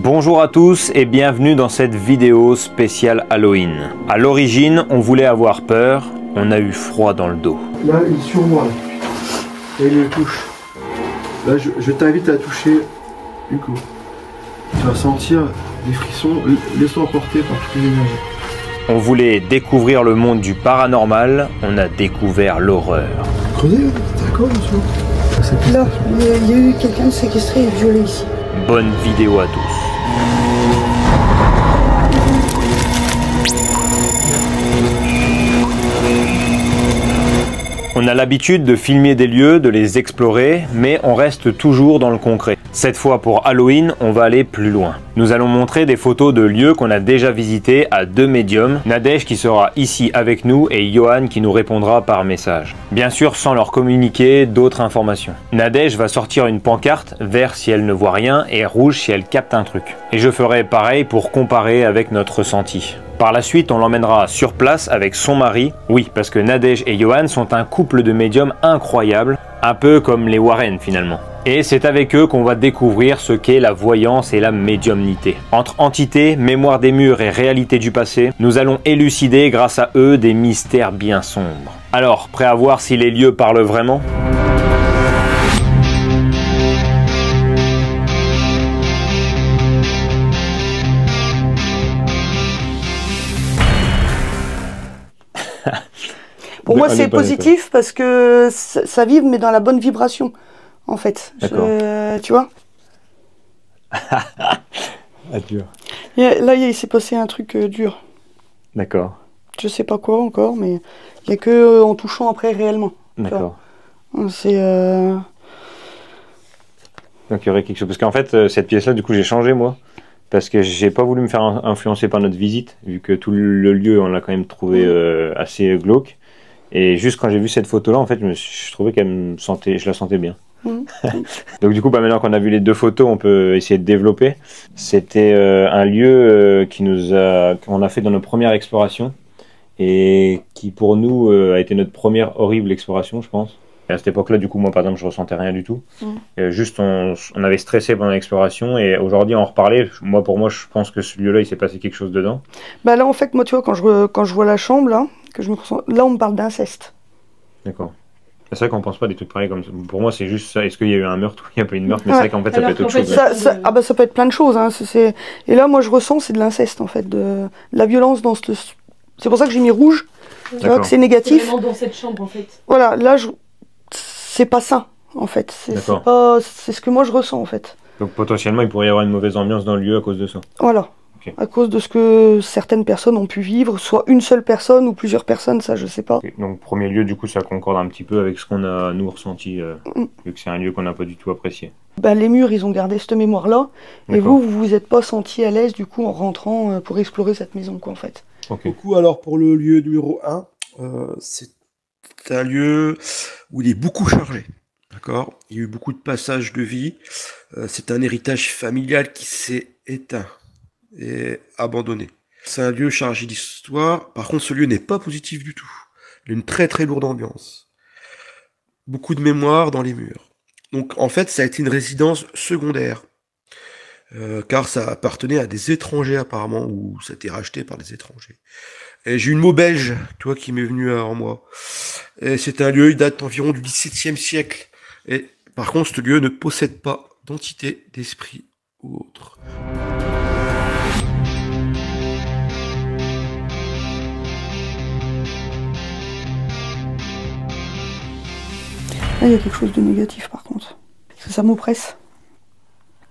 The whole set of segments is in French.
Bonjour à tous et bienvenue dans cette vidéo spéciale Halloween. À l'origine, on voulait avoir peur, on a eu froid dans le dos. Là, il est sur moi. Là, il me touche. Là, je t'invite à toucher Hugo. Tu vas sentir des frissons. Laisse-toi emporter par toutes les énergies. On voulait découvrir le monde du paranormal, on a découvert l'horreur. Creusez, t'es d'accord, monsieur? Là, il y a eu quelqu'un de séquestré et violé ici. Bonne vidéo à tous. On a l'habitude de filmer des lieux, de les explorer, mais on reste toujours dans le concret. Cette fois pour Halloween, on va aller plus loin. Nous allons montrer des photos de lieux qu'on a déjà visités à deux médiums, Nadège qui sera ici avec nous et Johan qui nous répondra par message. Bien sûr sans leur communiquer d'autres informations. Nadège va sortir une pancarte, vert si elle ne voit rien et rouge si elle capte un truc. Et je ferai pareil pour comparer avec notre ressenti. Par la suite, on l'emmènera sur place avec son mari. Oui, parce que Nadège et Johan sont un couple de médiums incroyables, un peu comme les Warren finalement. Et c'est avec eux qu'on va découvrir ce qu'est la voyance et la médiumnité. Entre entités, mémoire des murs et réalité du passé, nous allons élucider grâce à eux des mystères bien sombres. Alors, prêt à voir si les lieux parlent vraiment ? Pour moi, c'est positif parce que ça vibre, mais dans la bonne vibration, en fait. Tu vois? Dur. Là, il s'est passé un truc dur. D'accord. Je sais pas quoi encore, mais il n'y a que en touchant après réellement. D'accord. C'est... Donc il y aurait quelque chose. Parce qu'en fait, cette pièce-là, du coup, j'ai changé moi. Parce que j'ai pas voulu me faire influencer par notre visite, vu que tout le lieu, on l'a quand même trouvé assez glauque. Et juste quand j'ai vu cette photo-là, en fait, je trouvais je la sentais bien. Donc du coup, maintenant qu'on a vu les deux photos, on peut essayer de développer. C'était un lieu qu'on a fait dans nos premières explorations et qui pour nous a été notre première horrible exploration, je pense. Et à cette époque-là, du coup, moi, par exemple, je ressentais rien du tout. Juste, on avait stressé pendant l'exploration et aujourd'hui, on en reparlait. Pour moi, je pense que ce lieu-là, il s'est passé quelque chose dedans. Bah là, en fait, moi, tu vois, quand je vois la chambre, là, là, on me parle d'inceste. D'accord. C'est vrai qu'on pense pas des trucs pareils comme ça. Pour moi, c'est juste ça. Est-ce qu'il y a eu un meurtre ou il n'y a pas eu de meurtre? Mais c'est vrai qu'en fait, ça peut être autre chose. Ça peut être plein de choses. Hein. Et là, moi, je ressens, c'est de l'inceste, en fait. De la violence dans ce... C'est pour ça que j'ai mis rouge. Tu vois que c'est négatif. C'est vraiment dans cette chambre, en fait. Voilà, là, c'est pas ça, en fait. C'est ce que moi, je ressens, en fait. Donc, potentiellement, il pourrait y avoir une mauvaise ambiance dans le lieu à cause de ça. Voilà. Okay. À cause de ce que certaines personnes ont pu vivre, soit une seule personne ou plusieurs personnes, ça, je sais pas. Okay. Donc, premier lieu, du coup, ça concorde un petit peu avec ce qu'on a, nous, ressenti, vu que c'est un lieu qu'on n'a pas du tout apprécié. Ben, les murs, ils ont gardé cette mémoire-là, et vous vous êtes pas senti à l'aise, du coup, en rentrant pour explorer cette maison, quoi, en fait. Okay. Du coup, alors, pour le lieu numéro 1, c'est un lieu où il est beaucoup chargé. D'accord. Il y a eu beaucoup de passages de vie. C'est un héritage familial qui s'est éteint et abandonné. C'est un lieu chargé d'histoire. Par contre, ce lieu n'est pas positif du tout. Il a une très très lourde ambiance. Beaucoup de mémoire dans les murs. Donc, en fait, ça a été une résidence secondaire. Car ça appartenait à des étrangers apparemment, ou ça a été racheté par des étrangers. Et j'ai une mot belge, toi, qui m'est venue en moi. Et c'est un lieu, il date environ du XVIIe siècle. Et par contre, ce lieu ne possède pas d'entité, d'esprit ou autre. Là, il y a quelque chose de négatif, par contre. Parce que ça m'oppresse.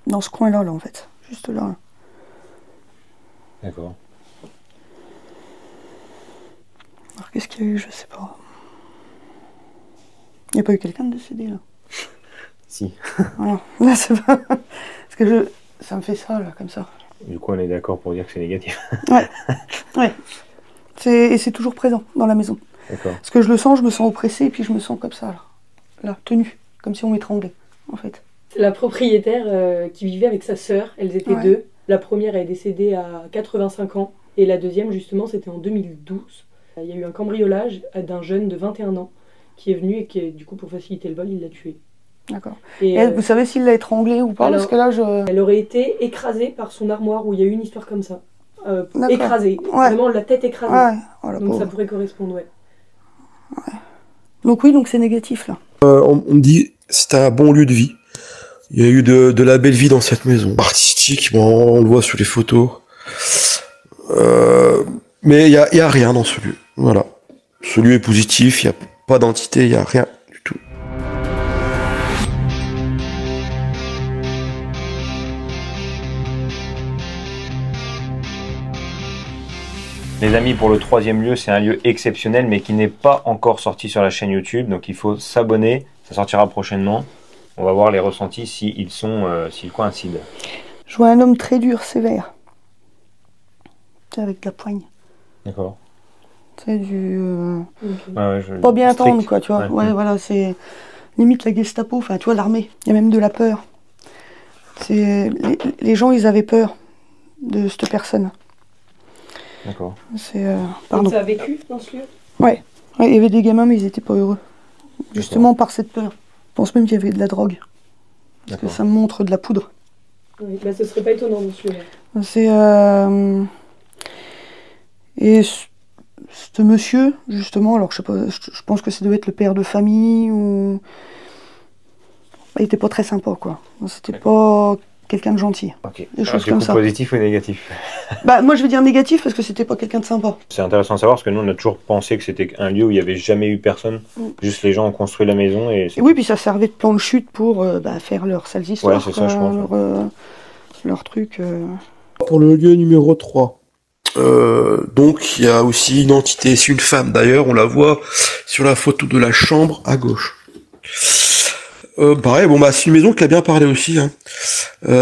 Dans ce coin-là, en fait. Juste là. D'accord. Alors, qu'est-ce qu'il y a eu? Je sais pas. Il n'y a pas eu quelqu'un de décédé, là? Si. Voilà. Là, c'est pas... Parce que ça me fait ça, là, comme ça. Du coup, on est d'accord pour dire que c'est négatif. Ouais. Ouais. Et c'est toujours présent dans la maison. D'accord. Parce que je le sens, je me sens oppressée, et puis je me sens comme ça, là. Là, tenue. Comme si on m'étranglait, en fait. C'est la propriétaire qui vivait avec sa sœur. Elles étaient deux. La première est décédée à 85 ans. Et la deuxième, justement, c'était en 2012. Il y a eu un cambriolage d'un jeune de 21 ans qui est venu et qui, du coup, pour faciliter le vol, il l'a tué. D'accord. Et, Et vous savez s'il l'a étranglée ou pas? alors, Parce que là, je... elle aurait été écrasée par son armoire, où il y a eu une histoire comme ça. D'accord. Écrasée, Ouais. vraiment la tête écrasée. Ouais, oh, la Donc pauvre. ça pourrait correspondre, ouais. Donc oui, donc c'est négatif là. On me dit c'était un bon lieu de vie. Il y a eu de la belle vie dans cette maison. Artistique, bon, on le voit sur les photos. Mais il y a rien dans ce lieu. Voilà. Ce lieu est positif, il n'y a pas d'entité, il n'y a rien du tout. Les amis, pour le troisième lieu, c'est un lieu exceptionnel, mais qui n'est pas encore sorti sur la chaîne YouTube. Donc il faut s'abonner, ça sortira prochainement. On va voir les ressentis s'ils coïncident. Je vois un homme très dur, sévère. Tu sais, avec la poigne. D'accord. C'est du... Ouais, pas bien strict. attendre, quoi, tu vois. Ouais. Ouais, voilà, c'est limite la Gestapo, enfin, tu vois, l'armée. Il y a même de la peur. C'est... Les gens, ils avaient peur de cette personne. D'accord. C'est... Donc Pardon. ça a vécu dans ce lieu? Ouais, il y avait des gamins, mais ils étaient pas heureux. Justement par cette peur. Je pense même qu'il y avait de la drogue. Parce que ça me montre de la poudre. Oui, bah ce serait pas étonnant dans ce lieu. C'est... Et ce monsieur, justement, alors je sais pas, je pense que ça devait être le père de famille ou... Il était pas très sympa, quoi. C'était pas quelqu'un de gentil. Ok. Des choses comme ça. Positif ou négatif? Bah, moi je vais dire négatif parce que c'était pas quelqu'un de sympa. C'est intéressant à savoir parce que nous on a toujours pensé que c'était un lieu où il n'y avait jamais eu personne. Juste les gens ont construit la maison et... Et oui, puis ça servait de plan de chute pour faire leurs sales histoires. Ouais, c'est ça, je pense. Leur truc... Pour le lieu numéro 3. Donc il y a aussi une entité, c'est une femme d'ailleurs, on la voit sur la photo de la chambre à gauche. Pareil, bon bah c'est une maison qui a bien parlé aussi. Hein.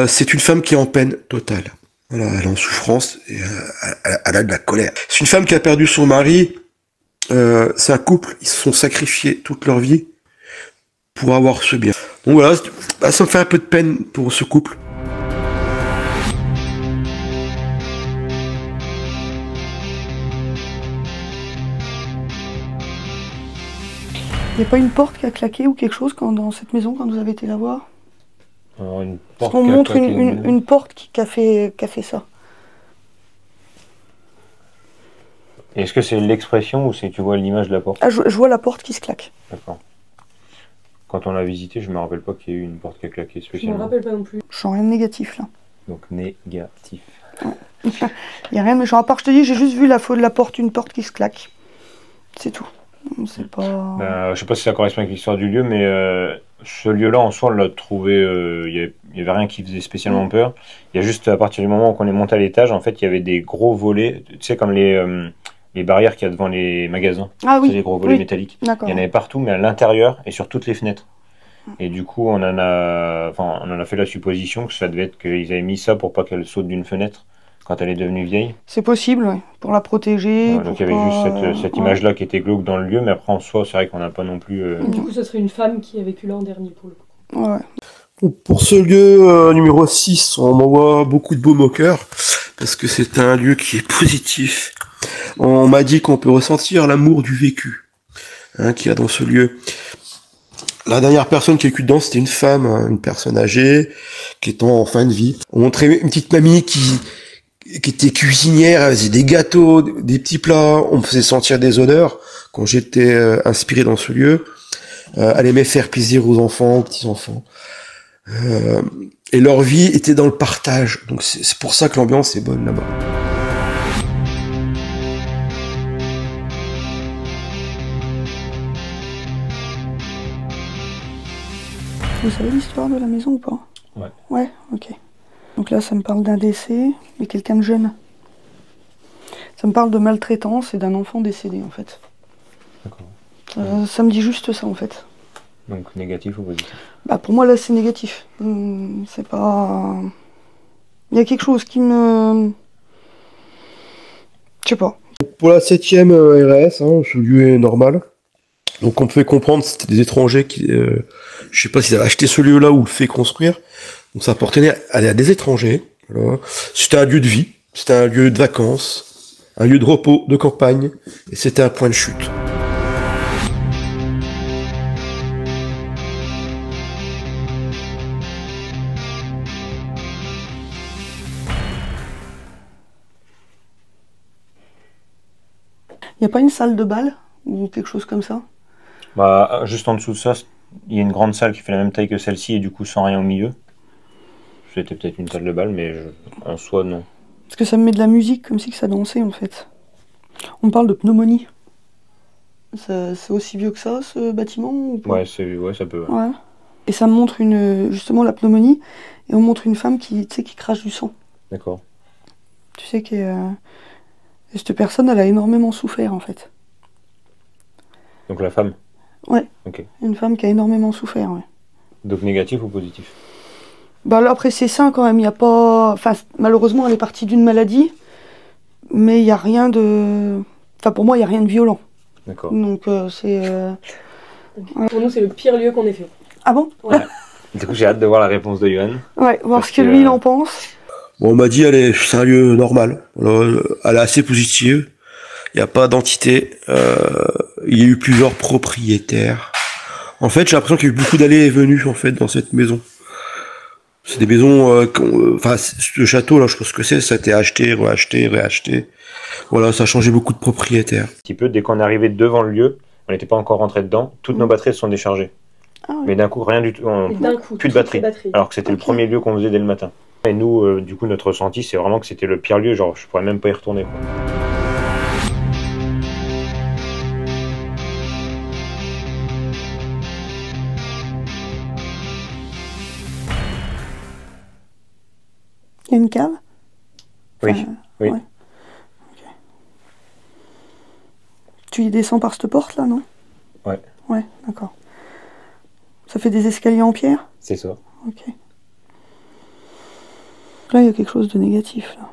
C'est une femme qui est en peine totale. Voilà, elle est en souffrance et elle a de la colère. C'est une femme qui a perdu son mari. C'est un couple, ils se sont sacrifiés toute leur vie pour avoir ce bien. Donc voilà, ça me fait un peu de peine pour ce couple. Il n'y a pas une porte qui a claqué ou quelque chose dans cette maison quand vous avez été la voir? Alors, une Parce porte qu'on qui a montre claqué une porte qui a fait ça. Est-ce que c'est l'expression ou c'est tu vois l'image de la porte? Ah, je vois la porte qui se claque. D'accord. Quand on l'a visité, je me rappelle pas qu'il y ait eu une porte qui a claqué Je me spécialement. rappelle pas non plus. Je sens rien de négatif là. Donc négatif. Il n'y a rien de méchant. À part, je te dis, j'ai juste vu la porte, une porte qui se claque. C'est tout. C'est pas... Je sais pas si ça correspond avec l'histoire du lieu, mais ce lieu-là, en soi, on l'a trouvé... Il y avait rien qui faisait spécialement peur. Il y a juste, à partir du moment où on est monté à l'étage, en fait, il y avait des gros volets, tu sais, comme les barrières qu'il y a devant les magasins. Ah oui. C'est des gros volets métalliques. Il D'accord. y en avait partout, mais à l'intérieur et sur toutes les fenêtres. Et du coup, on en a fait la supposition que ça devait être qu'ils avaient mis ça pour pas qu'elle saute d'une fenêtre quand elle est devenue vieille. C'est possible, ouais. Pour la protéger. Donc il y avait juste cette image-là qui était glauque dans le lieu, mais après en soi, c'est vrai qu'on n'a pas non plus... Du coup, ce serait une femme qui a vécu là en dernier pour le coup. Ouais. Donc, pour ce lieu numéro 6, on m'envoie beaucoup de beaux moqueurs, parce que c'est un lieu qui est positif. On m'a dit qu'on peut ressentir l'amour du vécu qu'il y a dans ce lieu. La dernière personne qui a vécu dedans, c'était une femme, une personne âgée, qui était en fin de vie. On montrait une petite mamie qui était cuisinière, elle faisait des gâteaux, des petits plats, on me faisait sentir des odeurs quand j'étais inspiré dans ce lieu. Elle aimait faire plaisir aux enfants, aux petits-enfants. Et leur vie était dans le partage, donc c'est pour ça que l'ambiance est bonne là-bas. Vous savez l'histoire de la maison ou pas? Ouais. Ouais, ok. Donc là, ça me parle d'un décès et quelqu'un de jeune. Ça me parle de maltraitance et d'un enfant décédé, en fait. D'accord. Ça me dit juste ça, en fait. Donc négatif ou positif? Bah, pour moi, là, c'est négatif. C'est pas... Il y a quelque chose qui me... Je sais pas. Pour la 7e RS, ce lieu est normal. Donc on pouvait comprendre que c'était des étrangers qui... je sais pas s'ils avaient acheté ce lieu-là ou le fait construire. Donc ça appartenait à des étrangers. Voilà. C'était un lieu de vie, c'était un lieu de vacances, un lieu de repos, de campagne, et c'était un point de chute. n'y a pas une salle de bal ou quelque chose comme ça? Bah, juste en dessous de ça, il y a une grande salle qui fait la même taille que celle-ci et du coup sans rien au milieu. C'était peut-être une salle de bal, mais en soi, non. Parce que ça me met de la musique comme si que ça dansait en fait. On parle de pneumonie. C'est aussi vieux que ça, ce bâtiment ou pas? Ouais, ça peut. Ouais. Et ça me montre justement la pneumonie, et on montre une femme qui, tu sais, qui crache du sang. D'accord. Tu sais que et cette personne, elle a énormément souffert en fait. Donc la femme? Ouais. Ok. Une femme qui a énormément souffert, ouais. Donc négatif ou positif? Bah là, après c'est sain quand même, il y a pas... Enfin, malheureusement, elle est partie d'une maladie, mais il n'y a rien de... Enfin, pour moi, il n'y a rien de violent. D'accord. Donc c'est... Pour nous, c'est le pire lieu qu'on ait fait. Ah bon? Ouais. Du coup, j'ai hâte de voir la réponse de Johan. Ouais, voir Parce ce que que, lui, il en pense. Bon, on m'a dit, c'est un lieu normal. Alors, elle est assez positive. Il n'y a pas d'entité. Il y a eu plusieurs propriétaires. En fait, j'ai l'impression qu'il y a eu beaucoup d'allées et venues, en fait, dans cette maison. C'est des maisons, enfin, ce château, là, je pense que ça a été acheté, reacheté, réacheté. Voilà, ça a changé beaucoup de propriétaires. Un petit peu, dès qu'on est arrivé devant le lieu, on n'était pas encore rentré dedans, toutes nos batteries se sont déchargées. Ah ouais. Mais d'un coup, rien du tout, Et d'un coup, plus de toutes les batterie. Alors que c'était le Ok. premier lieu qu'on faisait dès le matin. Et nous, du coup, notre ressenti, c'est vraiment que c'était le pire lieu, genre, je pourrais même pas y retourner, quoi. Il y a une cave? Oui, Enfin, oui. ouais. Ok. Tu y descends par cette porte là, non? Ouais. Ouais, d'accord. Ça fait des escaliers en pierre? C'est ça. Ok. Là, il y a quelque chose de négatif là.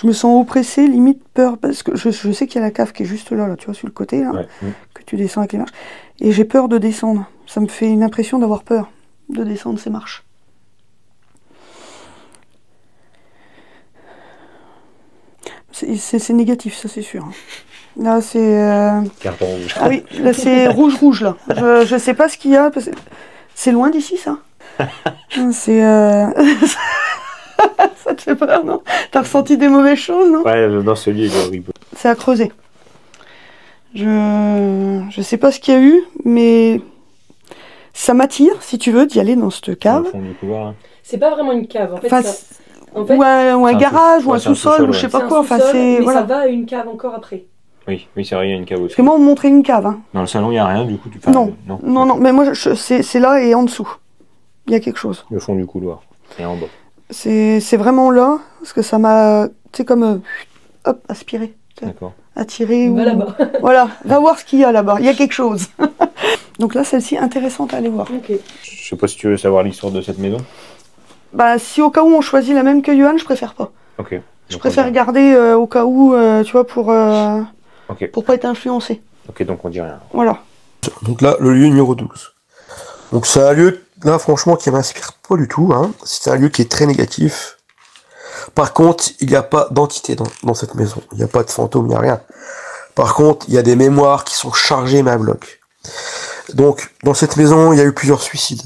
Je me sens oppressée, limite peur, parce que je sais qu'il y a la cave qui est juste là, tu vois, sur le côté, là, Ouais. que tu descends avec les marches. Et j'ai peur de descendre. Ça me fait une impression d'avoir peur de descendre ces marches. C'est négatif, ça c'est sûr. Là, c'est... Carton rouge. Ah oui, là c'est rouge, là. Je sais pas ce qu'il y a, parce que c'est loin d'ici, ça. C'est... Ça te fait peur, non? T'as ressenti des mauvaises choses, non? Ouais, dans ce lieu, il est horrible. C'est à creuser. Je sais pas ce qu'il y a eu, mais ça m'attire, si tu veux, d'y aller dans cette Au cave. fond du couloir. C'est pas vraiment une cave. En fait, Enfin, en fait, ou un c'est un garage, ou ouais, un c'est un sous-sol, sous-sol, ou je sais ouais. pas quoi. Enfin, c'est... mais Voilà. ça va à une cave encore après. Oui, c'est vrai, il y a une cave aussi. Parce que moi, on me montrait une cave. Hein. Dans le salon, il n'y a rien, du coup, tu Non, non, mais moi, c'est là et en dessous. Il y a quelque chose. Le fond du couloir. Et en bas. C'est vraiment là, parce que ça m'a, tu sais, comme, hop, aspiré. D'accord. Attiré. Va ou... là-bas. Voilà, va voir ce qu'il y a là-bas. Il y a quelque chose. Donc là, celle-ci, intéressante à aller voir. Ok. Je sais pas si tu veux savoir l'histoire de cette maison. Bah, si au cas où on choisit la même que Johan, je préfère pas. Ok. Je Donc, préfère on dit- garder au cas où, tu vois, pour Ok. pas être influencé. Ok, donc on dit rien. Voilà. Donc là, le lieu numéro 12. Donc c'est un lieu, là, franchement, qui m'inspire pas du tout. Hein. C'est un lieu qui est très négatif. Par contre, il n'y a pas d'entité dans cette maison. Il n'y a pas de fantôme, il n'y a rien. Par contre, il y a des mémoires qui sont chargées, mais à bloc. Donc, dans cette maison, il y a eu plusieurs suicides.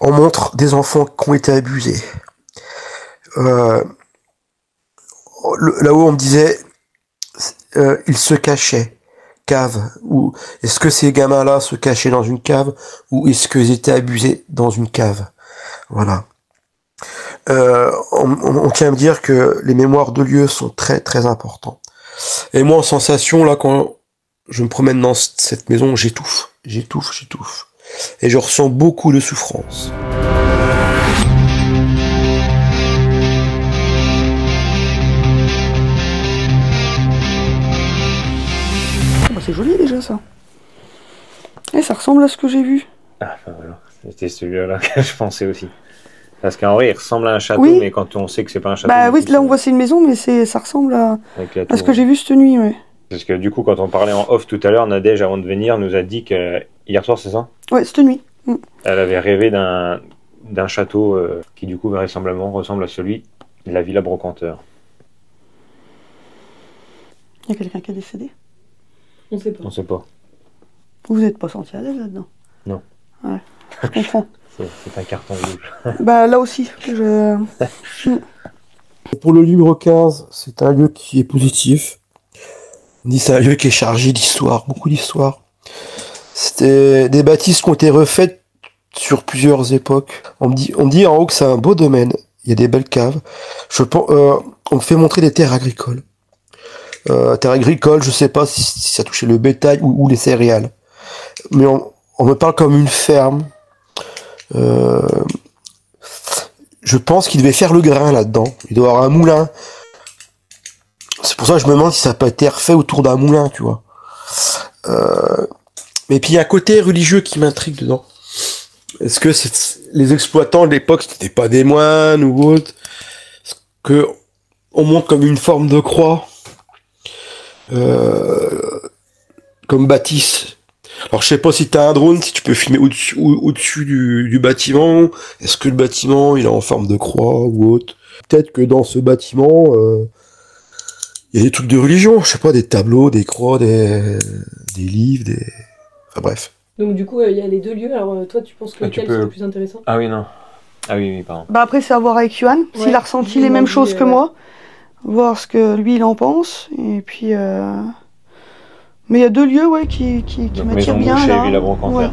On montre des enfants qui ont été abusés. Là-haut, on me disait, ils se cachaient. Cave, ou est-ce que ces gamins-là se cachaient dans une cave, ou est-ce qu'ils étaient abusés dans une cave? Voilà. On tient à me dire que les mémoires de lieux sont très très importants. Et moi, en sensation, là, quand je me promène dans cette maison, j'étouffe. Et je ressens beaucoup de souffrance. Bah, c'est joli déjà ça. Et ça ressemble à ce que j'ai vu. Ah, ben voilà. C'était celui-là que je pensais aussi. Parce qu'en vrai, il ressemble à un château, Oui. mais quand on sait que c'est pas un château. Bah du oui, coup, là on voit c'est une maison, mais ça ressemble avec la à ce tour. que j'ai vu cette nuit, ouais. Parce que du coup, quand on parlait en off tout à l'heure, Nadège, avant de venir, nous a dit que hier soir, c'est ça? Ouais, cette nuit. Elle avait rêvé d'un château qui, du coup, vraisemblablement ressemble à celui de la Villa Brocanteur. Il y a quelqu'un qui est décédé. On sait pas. On sait pas. Vous n'êtes pas senti à l'aise là-dedans? Non. Ouais, je comprends. C'est un carton rouge. Bah là aussi, Pour le numéro 15, c'est un lieu qui est positif. On dit que c'est un lieu qui est chargé d'histoire, beaucoup d'histoire. C'était des bâtisses qui ont été refaites sur plusieurs époques. On me dit en haut que c'est un beau domaine. Il y a des belles caves. On me fait montrer des terres agricoles. Terres agricoles, je sais pas si ça touchait le bétail ou les céréales. Mais on me parle comme une ferme. Je pense qu'il devait faire le grain là-dedans. Il doit y avoir un moulin. C'est pour ça que je me demande si ça peut être refait autour d'un moulin, tu vois. Mais puis il y a un côté religieux qui m'intrigue dedans. Est-ce que les exploitants de l'époque, c'était pas des moines ou autre? Est-ce que on monte comme une forme de croix, comme bâtisse? Alors je sais pas si t'as un drone, si tu peux filmer au-dessus du bâtiment. Est-ce que le bâtiment il est en forme de croix ou autre? Peut-être que dans ce bâtiment, il y a des trucs de religion, je sais pas, des tableaux, des croix, des livres, enfin bref. Donc du coup, il y a les deux lieux. Alors toi, tu penses que lequel c'est le plus intéressant? Ah oui, non. Ah oui, pardon. Bah après, c'est à voir avec Yuan, Ouais, s'il a ressenti j'ai les mêmes envie, choses que moi, voir ce que lui il en pense, et puis... Mais il y a deux lieux qui m'attirent bien Maison-Bouche là. et Villa Brocanter. Ouais.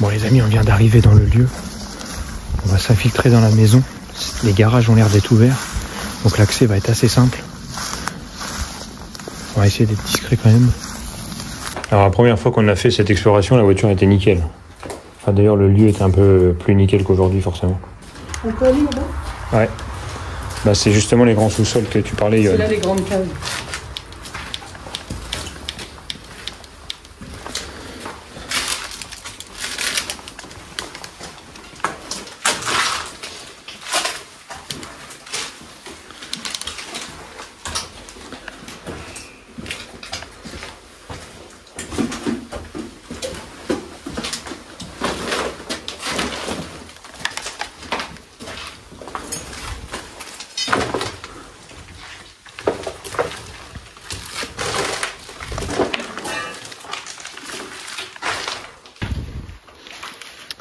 Bon les amis, on vient d'arriver dans le lieu. On va s'infiltrer dans la maison. Les garages ont l'air d'être ouverts, donc l'accès va être assez simple. On va essayer d'être discret quand même. Alors la première fois qu'on a fait cette exploration, la voiture était nickel. Enfin d'ailleurs le lieu était un peu plus nickel qu'aujourd'hui forcément. On peut aller là-bas? Ouais. Bah c'est justement les grands sous-sols que tu parlais. C'est là les grandes caves.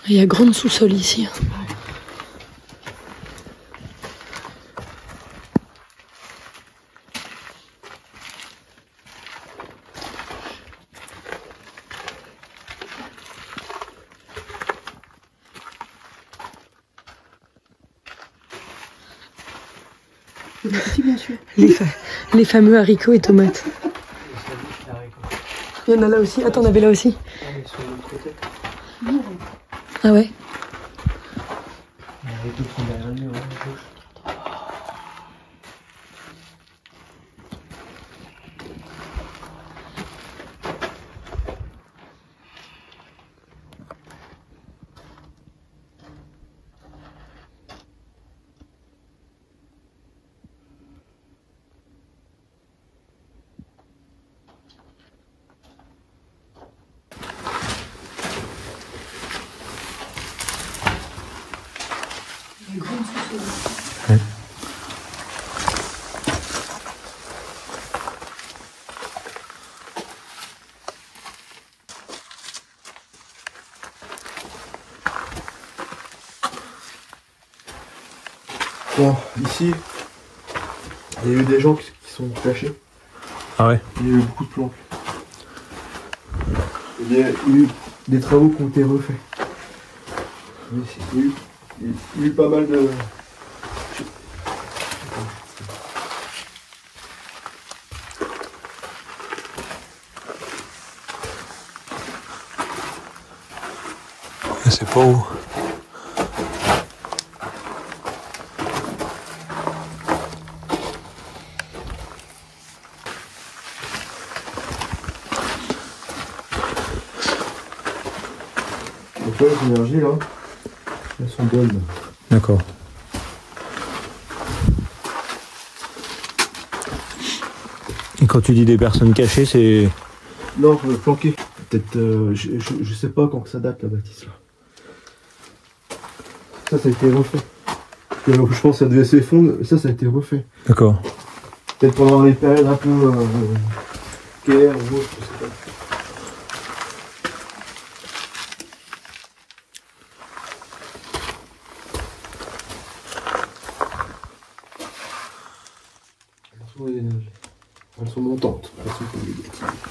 Il y a grande sous-sol ici. Bien sûr. Les fameux haricots et tomates. Il y en a là aussi. Attends, on avait là aussi. Ah ouais. Ouais. Bon, ici, il y a eu des gens qui sont cachés. Ah ouais. Il y a eu beaucoup de planques. Il y a eu des travaux qui ont été refaits. Il y a eu pas mal de... sais pas où. Donc là, les énergies, là, elles sont bonnes. D'accord. Et quand tu dis des personnes cachées, c'est... Non, planquées. Peut-être, je sais pas quand ça date, la bâtisse, là. Ça a été refait. Je pense que ça devait s'effondrer, ça a été refait. D'accord. Peut-être pendant les périodes un peu guerre ou autre, je sais pas. Attention aux énergies. Elles sont montantes, elles sont pas négatives.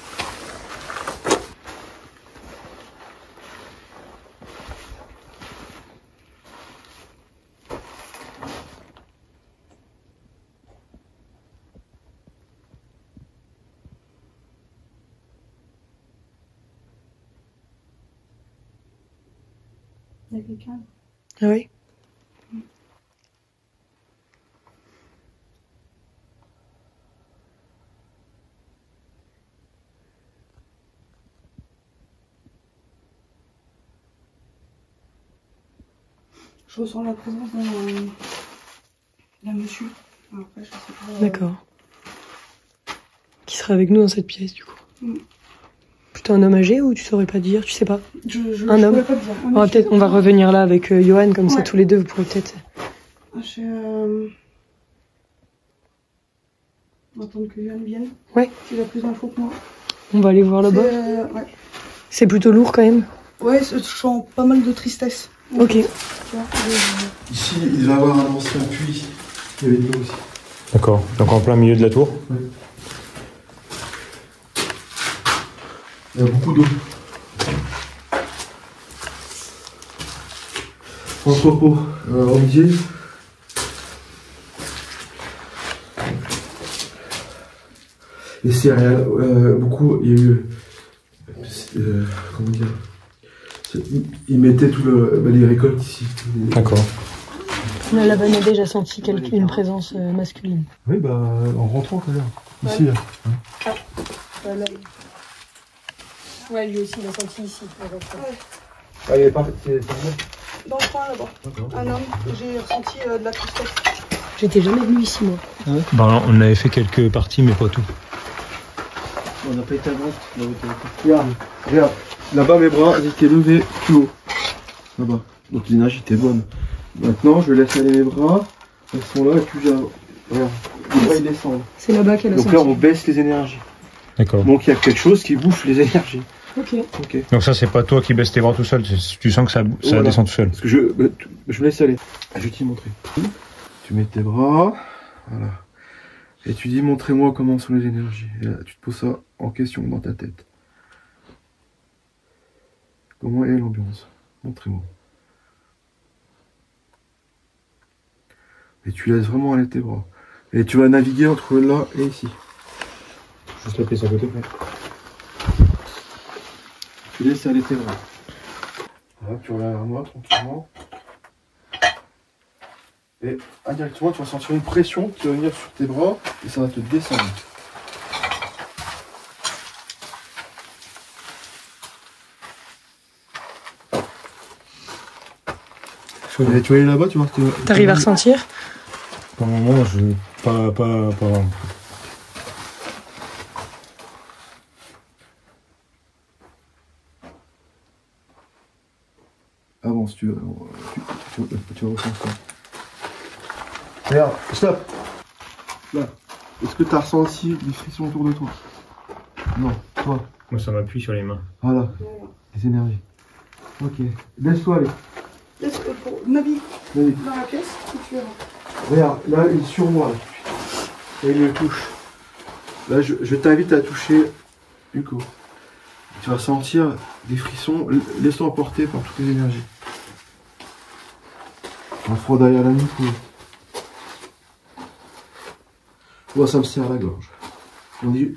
Il y a quelqu'un. Ah oui. Je ressens la présence d'un monsieur. Alors après, je sais pas. D'accord. Qui sera avec nous dans cette pièce du coup. Mm. Plutôt un homme âgé ou tu saurais pas dire, tu sais pas. Un homme. pourrais pas te dire. On va revenir là avec Johan, comme ça Ouais. tous les deux vous pourrez peut-être. On va attendre que Yann vienne. Ouais. Il a plus d'infos que moi. On va aller voir là-bas. Ouais. C'est plutôt lourd quand même. Ouais, je sens pas mal de tristesse. Ok. Tu vois, Ici, il va y avoir un ancien puits. Il y avait de l'eau aussi. D'accord. Donc en plein milieu de la tour. Ouais. Il y a beaucoup d'eau. Entrepôt au milieu. Les céréales, beaucoup, il y a eu. Comment dire? Ils mettaient tout les récoltes ici. D'accord. Là, là-bas, on a déjà senti une présence masculine. Oui, bah, en rentrant tout à l'heure. Ici, là. Voilà. Ouais, lui aussi, il a senti ici. Ah, il est pas. dans le coin là-bas. Un homme, j'ai ressenti de la tristesse. J'étais jamais venue ici, moi. Ben, on avait fait quelques parties, mais pas tout. On n'a pas été à droite. Regarde, regarde. Là-bas, mes bras, ils étaient levés plus haut. Là-bas. Donc l'énergie était bonne. Maintenant, je laisse aller mes bras. Ils sont là et puis regarde. Les bras, ils descendent. C'est là-bas qu'elle a Donc senti. là, on baisse les énergies. D'accord. Donc il y a quelque chose qui bouffe les énergies. Ok. Ok. Donc ça, c'est pas toi qui baisses tes bras tout seul, tu sens que ça Voilà. descend tout seul. Parce que je me laisse aller. Je vais t'y montrer. Tu mets tes bras. Voilà. Et tu dis, montrez-moi comment sont les énergies. Et là, tu te poses ça en question dans ta tête. Comment est l'ambiance? Montrez-moi. Et tu laisses vraiment aller tes bras. Et tu vas naviguer entre là et ici. Juste la pièce à côté. Tu laisses aller tes bras. Voilà, tu reviens vers moi tranquillement. Et indirectement, tu vas sentir une pression qui va venir sur tes bras et ça va te descendre. Et tu vas aller là-bas, tu vois. T'arrives à ressentir? Pour le moment, je pas. Avance, tu vas ressentir ça. Regarde, stop. Là. Est-ce que tu as ressenti des frissons autour de toi? Non, toi. Moi, ça m'appuie sur les mains. Voilà, les énergies. Ok, laisse-toi aller. Laisse pour navigue Vas-y. dans la pièce et tu verras. Regarde, là, il est sur moi. Là. Et il me touche. Là, je t'invite à toucher Hugo. Tu vas sentir des frissons. Laisse-toi emporter par toutes les énergies. Un froid derrière la nuque. Moi, ça me serre la gorge. On dit,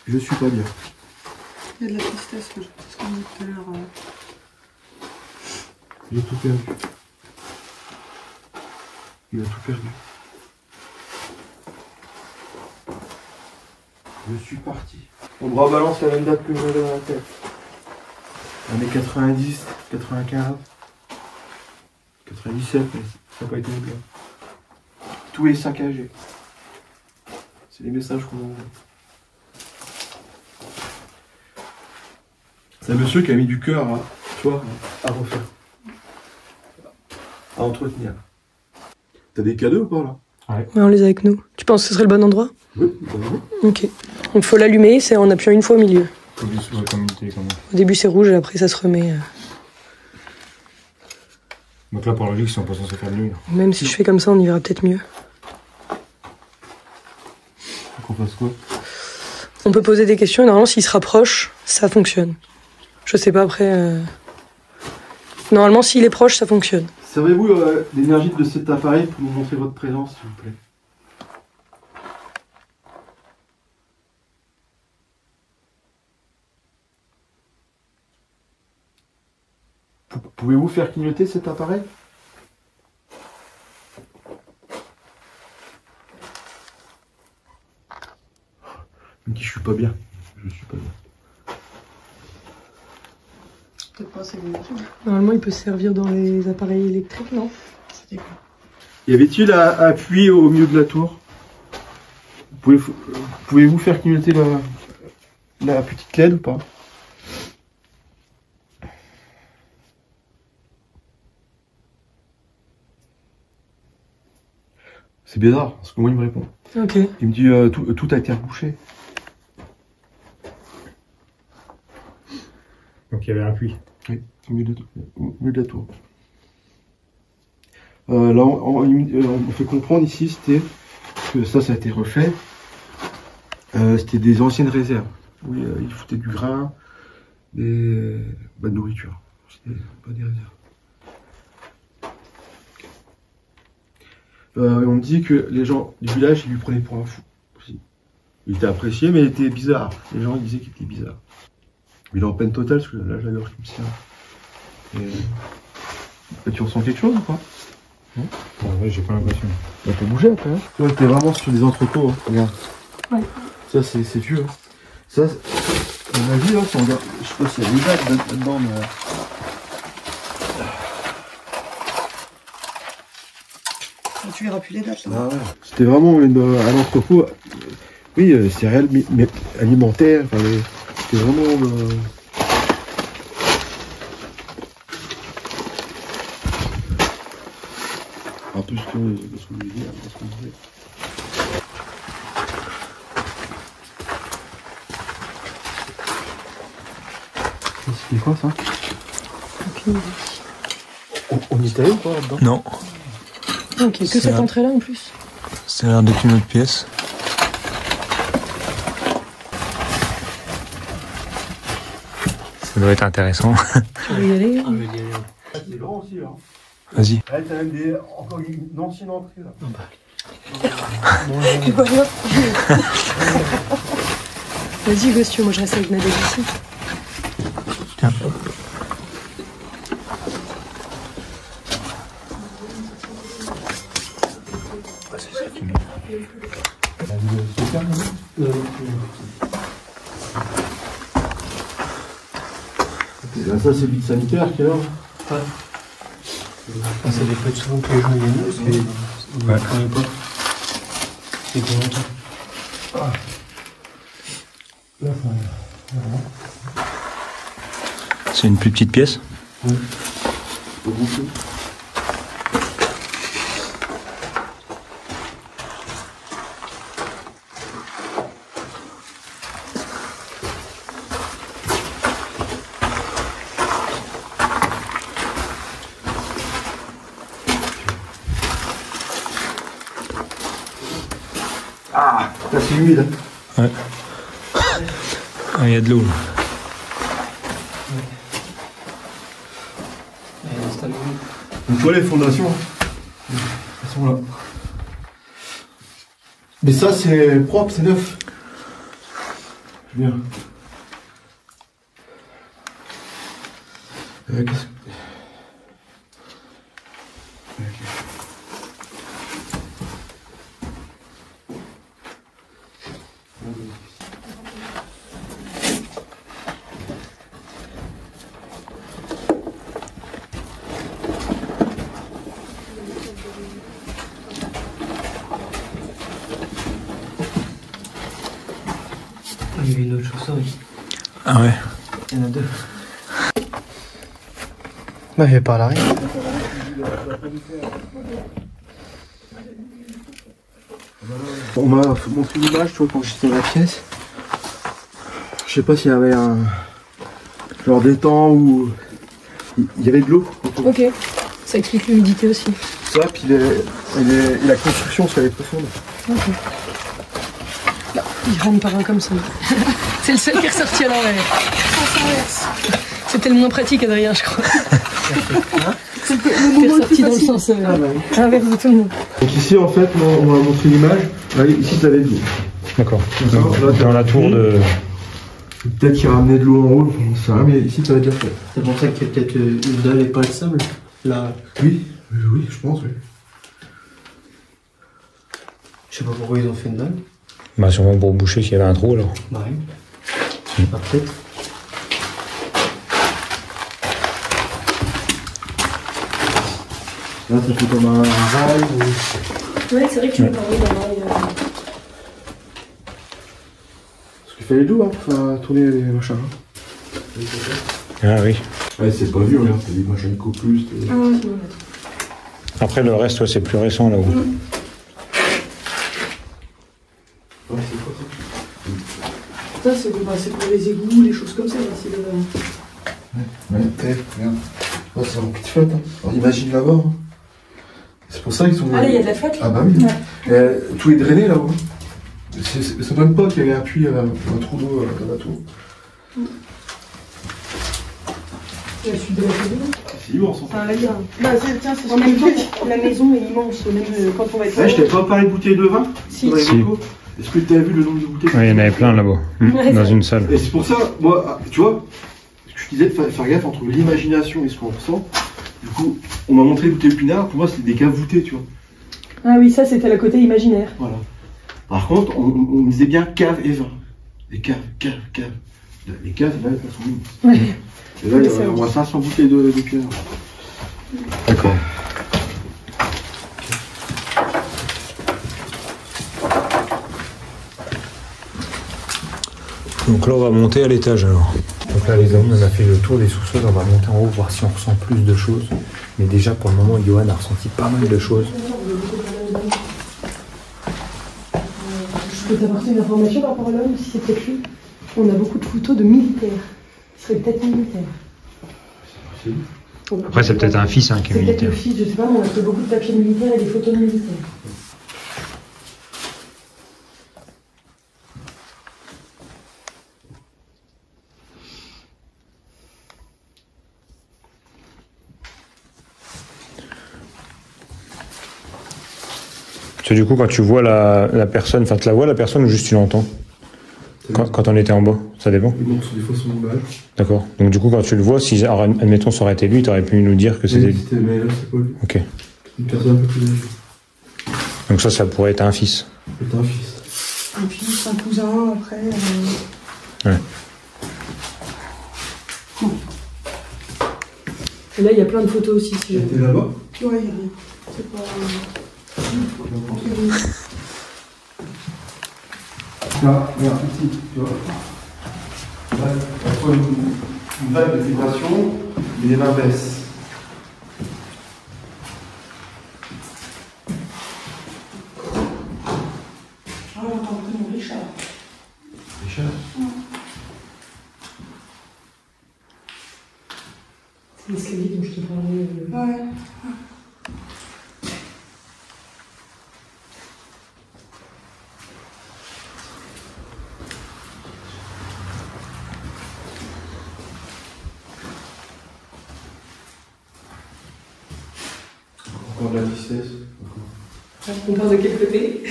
je suis pas bien. Il y a de la tristesse, je sais ce qu'on dit tout à l'heure. J'ai tout perdu. Il a tout perdu. Je suis parti. On me rebalance la même date que j'avais dans la tête. Années 90, 95, 97, mais ça n'a pas été bien. Tout est saccagé. C'est les messages qu'on envoie. C'est un monsieur qui a mis du cœur à, tu vois, à refaire. À entretenir. T'as des cadeaux ou pas là? Ouais, on les a avec nous. Tu penses que ce serait le bon endroit? Oui, oui. Ok. Donc faut l'allumer, c'est en appuyant une fois au milieu. Au début c'est rouge et après ça se remet. Donc là, pour la logique, ils sont pas censés faire mieux. Même si je fais comme ça, on y verra peut-être mieux. Qu'on fasse quoi? On peut poser des questions et normalement s'il se rapproche, ça fonctionne. Je sais pas après. Normalement s'il est proche, ça fonctionne. Servez-vous l'énergie de cet appareil pour nous montrer votre présence, s'il vous plaît. Pouvez-vous faire clignoter cet appareil? Il me dit je suis pas bien. Je suis pas bien. Peut-être pas assez bien. Normalement il peut se servir dans les appareils électriques, non? Y avait-il un appui au milieu de la tour? Pouvez-vous faire clignoter la petite LED ou pas? C'est bizarre, parce que moi il me répond. Ok. Il me dit tout a été rebouché. Donc il y avait un puits. Oui, au milieu de la tour. Là, on fait comprendre ici, c'était que ça a été refait. C'était des anciennes réserves. Oui, ils foutaient du grain, de nourriture. C'était pas des réserves. On me dit que les gens du village, ils lui prenaient pour un fou aussi. Il était apprécié, mais il était bizarre. Les gens ils disaient qu'il était bizarre. Il est en peine totale, parce que là, j'ai la gorge qui me serre. Et tu ressens quelque chose ou pas? Ouais, j'ai pas l'impression. Ça peut bouger après. Hein. Tu vois, t'es vraiment sur des entrepôts. Hein. Regarde. Ouais. Ça, c'est vieux. Hein. Ça, à mon avis, là, si on regarde, je sais pas s'il y a des dates là-dedans, mais. Tu verras plus les dates là. Ah ouais. C'était vraiment un entrepôt. Oui, céréales mais alimentaires. Enfin, c'était vraiment. Un peu ce que je disais. C'était quoi ça? Aucune idée. On y était allé ou pas là-dedans? Non. Ok, que cette entrée-là en plus. C'est l'air d'être une autre pièce. Ça doit être intéressant. Tu veux y aller? C'est grand aussi là. Vas-y. Là, t'as même encore une ancienne entrée là. Vas-y, Gostio, moi je reste avec Nadège ici. Tiens. Ça, c'est le vide sanitaire qui est là. Ouais. C'est des fêtes souvent que les gens viennent, parce que vous ne prenez pas. C'est combien de temps? C'est une plus petite pièce. Oui. Ah, là c'est humide. Ouais. Ah, il y a de l'eau. Donc tu vois les fondations, elles sont là. Mais ça c'est propre, c'est neuf. Bien. Il y avait une autre chauve-souris. Ah ouais. Il y en a deux. Bah, je vais par l'arrière. On m'a montré l'image, tu vois, quand j'étais dans la pièce. Je sais pas s'il y avait un. genre des temps où. il y avait de l'eau. Ok, ça explique l'humidité aussi. Ça, puis et la construction, parce qu'elle est profonde. Ok. Bah, il rentre par un comme ça. C'est le seul qui est ressorti à l'envers. C'était le moins pratique, Adrien, je crois. C'était ressorti dans le sens inverse de tout le monde. Donc ici, en fait, on m'a montré l'image. Ici, tu avais de l'eau. D'accord. Là, Dans la tour de... Peut-être qu'il ramenait de l'eau en haut, on sait rien, mais ici, tu avais déjà fait. C'est pour ça qu'il y a peut-être une dalle et pas le sable, là. Oui, je pense, oui. Je sais pas pourquoi ils ont fait une dalle. Bah sûrement pour boucher s'il y avait un trou alors. Bah oui. Ah, peut-être. Là, ça fait comme un rail ou... Ouais, c'est vrai que tu me parlais d'un rail. Parce qu'il fallait de l'eau, hein, pour faire tourner les machins. Ah oui. Ouais, c'est pas vieux, regarde, c'est des machins Copus. Ah ouais, c'est bon. Après le reste, ouais, c'est plus récent là-haut. Ouais, c'est quoi ça? Ça, c'est pour les égouts, les choses comme ça. Là, Ouais, regarde. Ouais, c'est un petit flotte. Hein. Alors imagine là-bas. Hein. C'est pour ça qu'ils sont. Ah, là, il y a de la flotte. Ah, bah oui. Ouais. Tout est drainé là-haut. Ça donne pas qu'il y avait un puits, un trou d'eau dans la tour. La suite de la maison. C'est immense. Enfin, là, il y a. Bah, tiens, c'est en même temps, la maison est immense, même quand on va être. Ouais, je t'avais pas parlé de bouteilles de vin. Si. Dans les locaux. Est-ce que tu as vu le nombre de bouteilles? Ouais, il y en avait plein là-bas, Ouais, dans une salle. Et c'est pour ça, moi, tu vois, ce que je disais de faire gaffe entre l'imagination et ce qu'on ressent. Du coup, on m'a montré les bouteilles de pinard, pour moi c'était des caves voûtées, tu vois. Ah oui, ça c'était le côté imaginaire. Voilà. Par contre, on me disait bien cave et vin. Des caves. Les caves, là, elles sont immenses. Ouais. Et là, il y a au moins 500 bouteilles de pinard. D'accord. Donc là on va monter à l'étage alors. Donc là les amis, on a fait le tour des sous-sols, on va monter en haut voir si on ressent plus de choses. Mais déjà pour le moment Johan a ressenti pas mal de choses. Je peux t'apporter une information par rapport à l'homme, si c'est peut-être lui. On a beaucoup de photos de militaires. Il serait peut-être militaire. Après c'est peut-être un fils hein, qui est C'est peut-être militaire. le fils, je sais pas, mais on a fait beaucoup de papiers militaires et des photos de militaires. Parce que du coup quand tu vois la personne, enfin tu la vois la personne ou juste tu l'entends quand on était en bas, ça dépend. Ils montrent des fois son image. D'accord. Donc du coup quand tu le vois, si admettons ça aurait été lui, tu aurais pu nous dire que c'était lui. Mais là c'est pas lui. Ok. Une personne un peu plus âgée. Donc ça pourrait être un fils. C'est un fils. Un fils, un cousin, après. Ouais. Et là, il y a plein de photos aussi. Si J'étais là-bas. Ouais, il y a rien. C'est pas. Là, regarde, ici, tu vois. Là, on voit une vague de vibration, et les mains baissent. Ah, on entend vraiment Richard. Richard. C'est l'escalier dont je te parlais. Ouais. Encore de la tristesse. On parle de quel côté?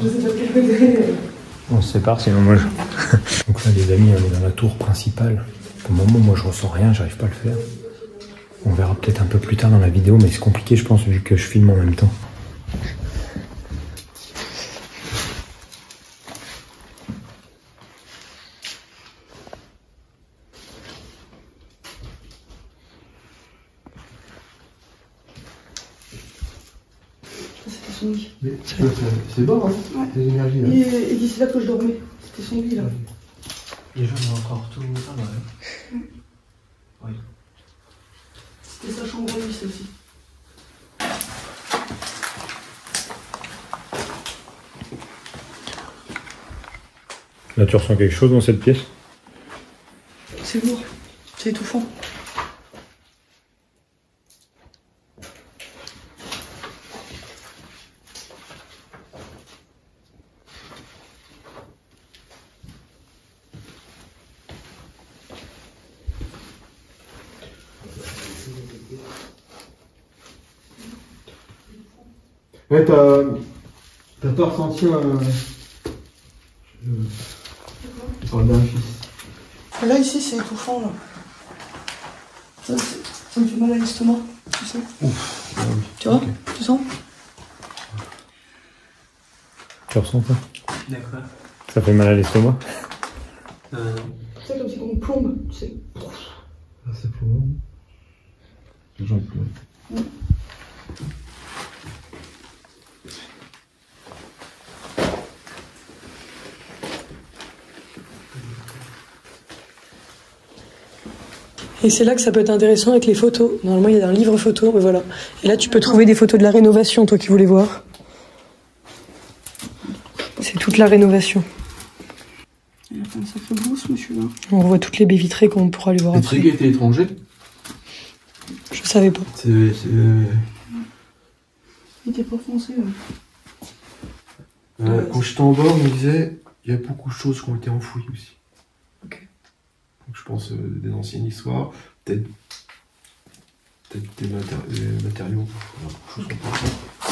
Je sais pas de quel côté. On se sépare sinon moi je... Donc là les amis, on est dans la tour principale. Pour le moment moi je ressens rien, j'arrive pas à le faire. On verra peut-être un peu plus tard dans la vidéo, mais c'est compliqué je pense vu que je filme en même temps. son lit. C'est bon, hein, Ouais. les énergies là. Il dit c'est là que je dormais. C'était son lit là. Les gens ont encore tout pas mal. Oui. C'était sa chambre à lui, ça aussi. Là, tu ressens quelque chose dans cette pièce? C'est lourd. C'est étouffant. Ouais, t'as pas ressenti un... Je parle d'un fils. Là, ici, c'est étouffant, là. Ça me fait mal à l'estomac, tu sais. Ouf, ah oui. Tu vois? Ok. Tu sens? Tu ressens ça? D'accord. Ça fait mal à l'estomac? Non. C'est comme si on plombe, tu sais. Ah, c'est pour moi. J'en peux. Et c'est là que ça peut être intéressant avec les photos. Normalement, il y a un livre photo, mais voilà. Et là, tu peux trouver des photos de la rénovation, toi qui voulais voir. C'est toute la rénovation. Il a fait un sacré bout, ce monsieur-là. On voit toutes les baies vitrées qu'on pourra lui voir Le après. Tréguet était étranger. Je savais pas. Il était pas français, là. Quand j'étais en bas, on me disait, il y a beaucoup de choses qui ont été enfouies aussi. Ok. Donc je pense des anciennes histoires, peut-être des matériaux, beaucoup de choses comme ça.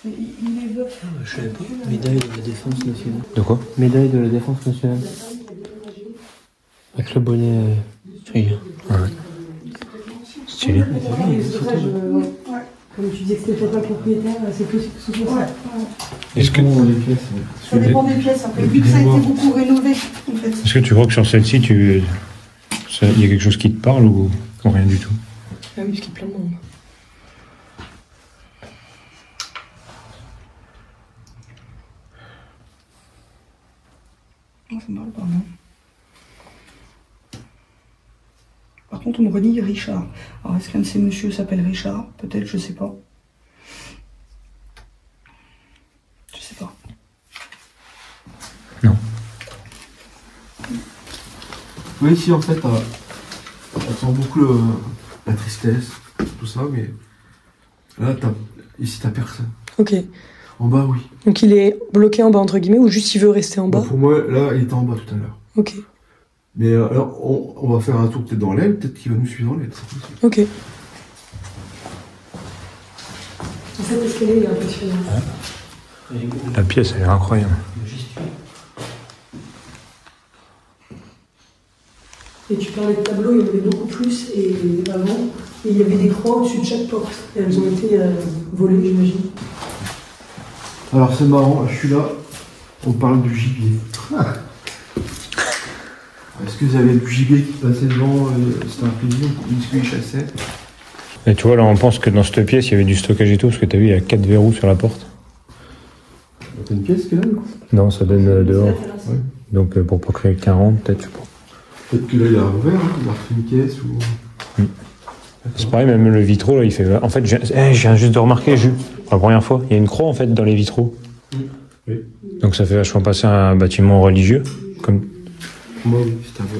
Mais il est veuf. Je savais pas. Médaille de la défense nationale. De quoi? Médaille de la défense nationale. Avec le bonnet Tréguet. Ouais. Stylé. Comme tu disais que c'était pas propriétaire, c'est possible que ce soit ça. Est-ce que, Les pièces, Ça dépend des pièces, après. Vu que ça a été beaucoup rénové, en fait. est-ce que tu crois que sur celle-ci, il y a quelque chose qui te parle ou rien du tout? Ah oui, parce qu'il y a plein de monde. Non, ça me parle pas, non. Par contre, on me redit Richard. Alors, est-ce qu'un de ces messieurs s'appelle Richard? Peut-être, je sais pas. Je sais pas. Non. Oui, ici en fait, on sent beaucoup la tristesse, tout ça, mais là, ici t'as personne. Ok. En bas, oui. Donc il est bloqué en bas, entre guillemets, ou juste il veut rester en Bah, bas? pour moi, là, il était en bas tout à l'heure. Ok. Mais alors, on va faire un tour peut-être dans l'aile, peut-être qu'il va nous suivre dans l'aile. C'est possible. Ok. Cet escalier, il est impressionnant. La pièce, elle est incroyable. Et tu parlais de tableaux, il y en avait beaucoup plus et avant. Et il y avait des croix au-dessus de chaque porte. Et elles ont été volées, j'imagine. Alors c'est marrant, je suis là, on parle du gibier. Est-ce que vous avez du gibier qui passait devant, c'était un plaisir, est-ce qu'ils chassaient? Et tu vois, là, on pense que dans cette pièce, il y avait du stockage et tout, parce que t'as vu, il y a 4 verrous sur la porte. T'as une pièce qui est là, du coup? Non, ça donne dehors. Ouais. Donc, pour pas créer 40, peut-être, je sais pas. Peut-être que là il a ouvert, hein, il a refait une caisse ou... C'est pareil, même le vitraux, là, il fait... En fait, je viens juste de remarquer, pour la première fois, il y a une croix, en fait, dans les vitraux. Oui. Donc ça fait vachement passer à un bâtiment religieux. Comme... Moi, oui, c'était un peu...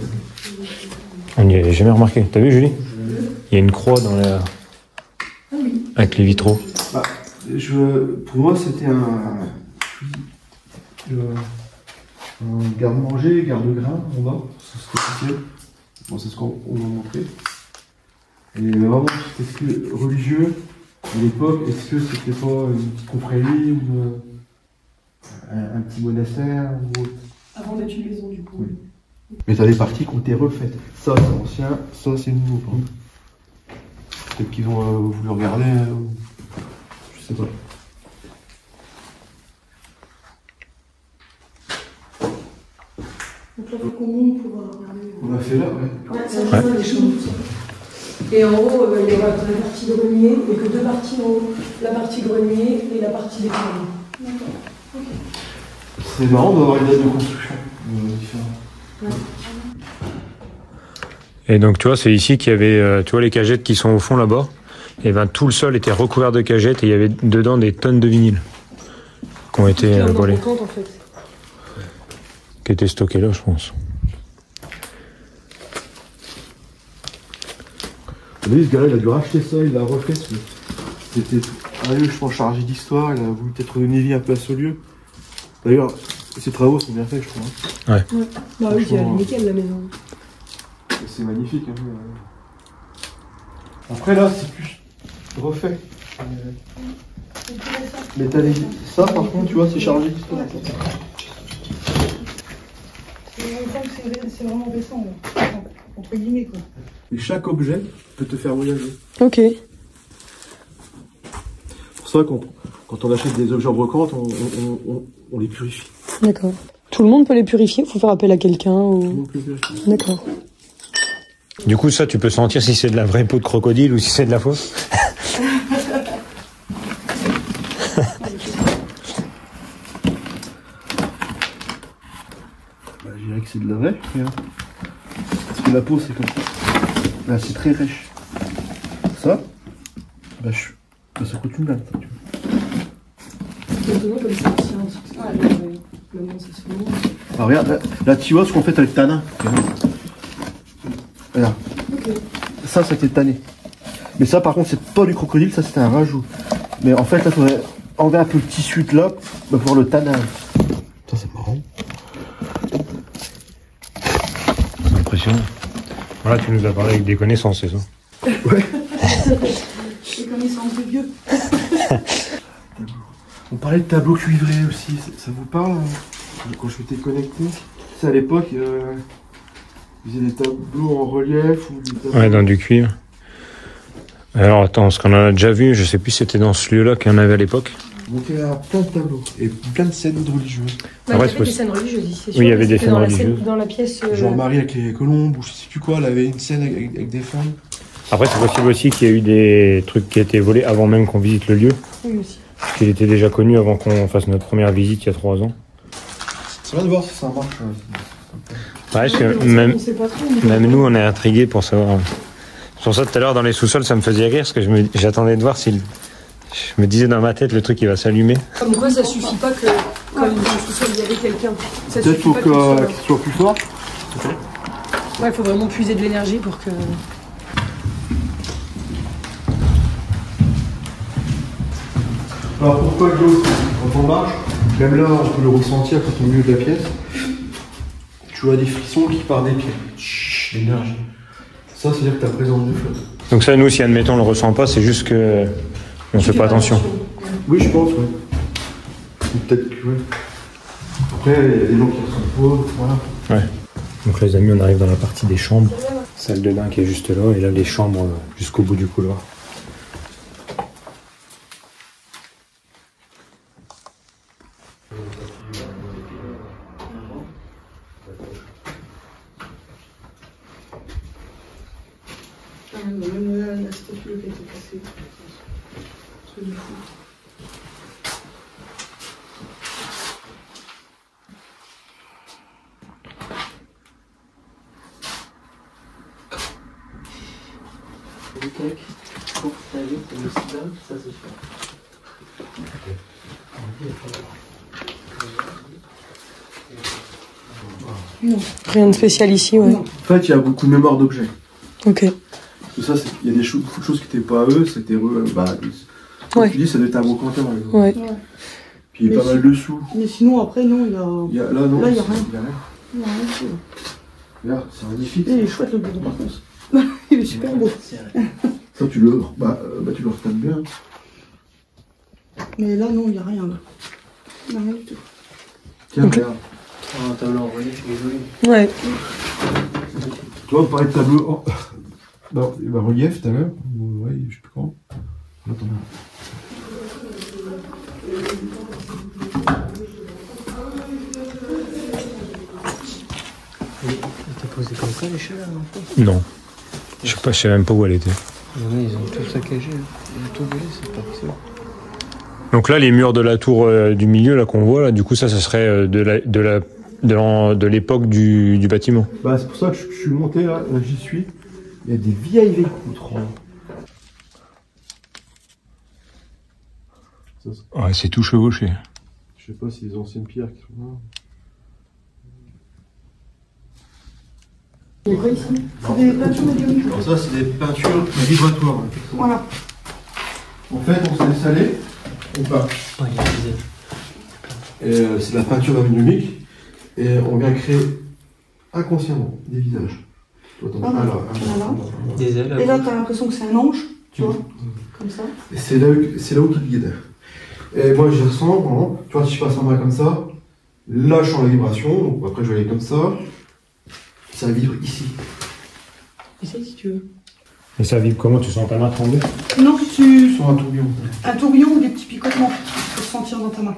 On n'y avait jamais remarqué. T'as vu, Julie? Il y a une croix dans la... avec les vitraux. Bah, pour moi, c'était un garde-manger, garde-grain en bas, c'est ce que c'était. Bon, c'est ce qu'on m'a montré. Et vraiment, est-ce que religieux, à l'époque, est-ce que c'était pas une petite confrérie ou un petit monastère ou autre? Avant d'être une maison, du coup. Oui. Mais t'as des parties qui ont été refaites. Ça, c'est ancien, ça, c'est nouveau. Peut-être qu'ils ont voulu regarder, je sais pas. Donc là, il faut qu'on monte pour regarder. On l'a fait là, ouais. Ouais, ça, je vois les choses. Et en haut, il y aura la partie grenier, et que deux parties en haut. La partie grenier et la partie des cuisines. D'accord. C'est marrant d'avoir une date de construction différente. Ouais. Et donc tu vois, c'est ici qu'il y avait, tu vois les cagettes qui sont au fond là-bas. Et ben tout le sol était recouvert de cagettes et il y avait dedans des tonnes de vinyle qui ont été volés, En fait. qui étaient stockés là, je pense. Vous voyez, ce gars-là, il a dû racheter ça, il l'a refait. C'était un lieu, je pense, chargé d'histoire. Il a voulu peut-être donner vie un peu à ce lieu. D'ailleurs, ses travaux sont bien faits, je trouve. Ouais. Bah oui, c'est nickel la maison. C'est magnifique. Hein. Après, là, c'est plus refait. Mais t'as les... Ça, par contre, tu vois, c'est chargé d'histoire. C'est vraiment récent, entre guillemets, quoi. Et chaque objet peut te faire voyager. Ok. Pour ça, quand on achète des objets en brocante, on les purifie. D'accord. Tout le monde peut les purifier? Faut faire appel à quelqu'un ou... Tout le monde peut les purifier. D'accord. Du coup, ça, tu peux sentir si c'est de la vraie peau de crocodile ou si c'est de la fausse. Je dirais que c'est de la vraie. Regarde. Parce que la peau, c'est comme ça. Là, c'est très rêche. Ça, bah, ça coûte une blinde. Alors regarde, là tu vois ce qu'on fait avec le tanin. Regarde. Okay. Ça c'était tanné. Mais ça par contre c'est pas du crocodile, ça c'était un rajout. Mais en fait là il faudrait enlever un peu le tissu de là pour le tanin. Ça c'est marrant. C'est impressionnant. Voilà, tu nous as parlé avec des connaissances, c'est ça? Ouais. Des connaissances de vieux. On parlait de tableaux cuivrés aussi, ça vous parle hein? Quand je m'étais connecté, c'est à l'époque, ils faisaient des tableaux en relief ou des tableaux... Ouais, dans du cuivre. Alors attends, ce qu'on en a déjà vu, je sais plus si c'était dans ce lieu-là qu'il y en avait à l'époque. Donc il y a plein de tableaux et plein de scènes religieuses. Ouais, il y avait des scènes religieuses ici, c'est sûr. Oui, il y avait des C'était scènes dans la religieuses. Dans la pièce... Genre Marie avec les colombes ou je sais plus quoi, elle avait une scène avec des femmes. Après, c'est possible aussi qu'il y a eu des trucs qui étaient volés avant même qu'on visite le lieu. Oui, aussi. Parce qu'il était déjà connu avant qu'on fasse notre première visite il y a 3 ans. C'est bien de voir si ça marche. Ouais, parce que On sait pas trop, mais- même nous, on est intrigués pour savoir. C'est pour ça, tout à l'heure, dans les sous-sols, ça me faisait rire, parce que j'attendais de voir si... Je me disais dans ma tête, le truc, il va s'allumer. Comme quoi, ça suffit pas que quand dans le sous-sol, il y avait quelqu'un. Ça Peut-être suffit faut pas qu'il soit- soit plus fort. Ouais, il faut vraiment puiser de l'énergie pour que... Alors pourquoi de l'eau? Quand on marche, même là on peut le ressentir quand on est au milieu de la pièce. Tu vois des frissons qui partent des pieds. Chut, l'énergie. Ça, c'est-à-dire que ta présence de flotte. Donc ça, nous, si admettons, on le ressent pas, c'est juste que on fait pas attention. Oui, je pense, ouais. Ou peut-être que, ouais. Après, il y a des gens qui ressentent pas, voilà. Ouais. Donc les amis, on arrive dans la partie des chambres. Salle de bain qui est juste là, et là, les chambres jusqu'au bout du couloir. Même la statue qui a été cassée. C'est du fou. Ça c'est sûr. Non. Rien de spécial ici, ouais. En fait, il y a beaucoup de mémoire d'objets. Ok. Tout ça, il y a beaucoup de choses qui n'étaient pas à eux, c'était comme Ouais. tu dis, ça doit être un brocanteur. Par exemple. Ouais. Puis il y a Mais pas mal de sous. Mais sinon, après, non, il y a... Là, non, Là, il y a c'est- rien. il y a rien. Il y a rien du tout. Regarde, c'est magnifique. Il est chouette le boudin, par contre. Il est super beau. Ça, tu le retapes bien. Mais là, non, il n'y a rien. Là. Il n'y a rien du tout. Tiens, Ok. regarde. Un tableau en relief, il est joli. Ouais. Tu vois, on parlait de tableau relief tout à l'heure. Ouais, je sais plus quand. Attends. Il était posé comme ça l'échelle là, un peu. Non. Je sais même pas où elle était. Ils ont tout saccagé. Ils ont tout volé, c'est parti. Donc là, les murs de la tour du milieu là qu'on voit, là, du coup, ça serait de l'époque du bâtiment. Bah, c'est pour ça que je suis monté là, j'y suis. Il y a des vieilles écoutes. Ouais, c'est tout chevauché. Je sais pas si les anciennes pierres qui sont là. Il y a quoi ici? C'est des peintures médiévales. Alors ça, c'est des peintures vibratoires. Voilà. En fait, on se laisse aller, on peint. Ouais, il y a des ailes. Et c'est la peinture médiumique. Et on vient créer inconsciemment des visages. Toi, t'en as un là. Voilà. Des ailes. Et là, t'as l'impression que c'est un ange, tu vois, comme ça. Et c'est là où qu'il guide. Et moi, j'y ressens, vraiment. Tu vois, si je passe en main comme ça, là, je sens la vibration. Donc après, je vais aller comme ça. Ça vibre ici. Essaye si tu veux. Et ça vibre comment? Tu sens ta main trembler? Non, tu... Sur un tourbillon. Un tourbillon ou des petits picotements. Tu peux se sentir dans ta main.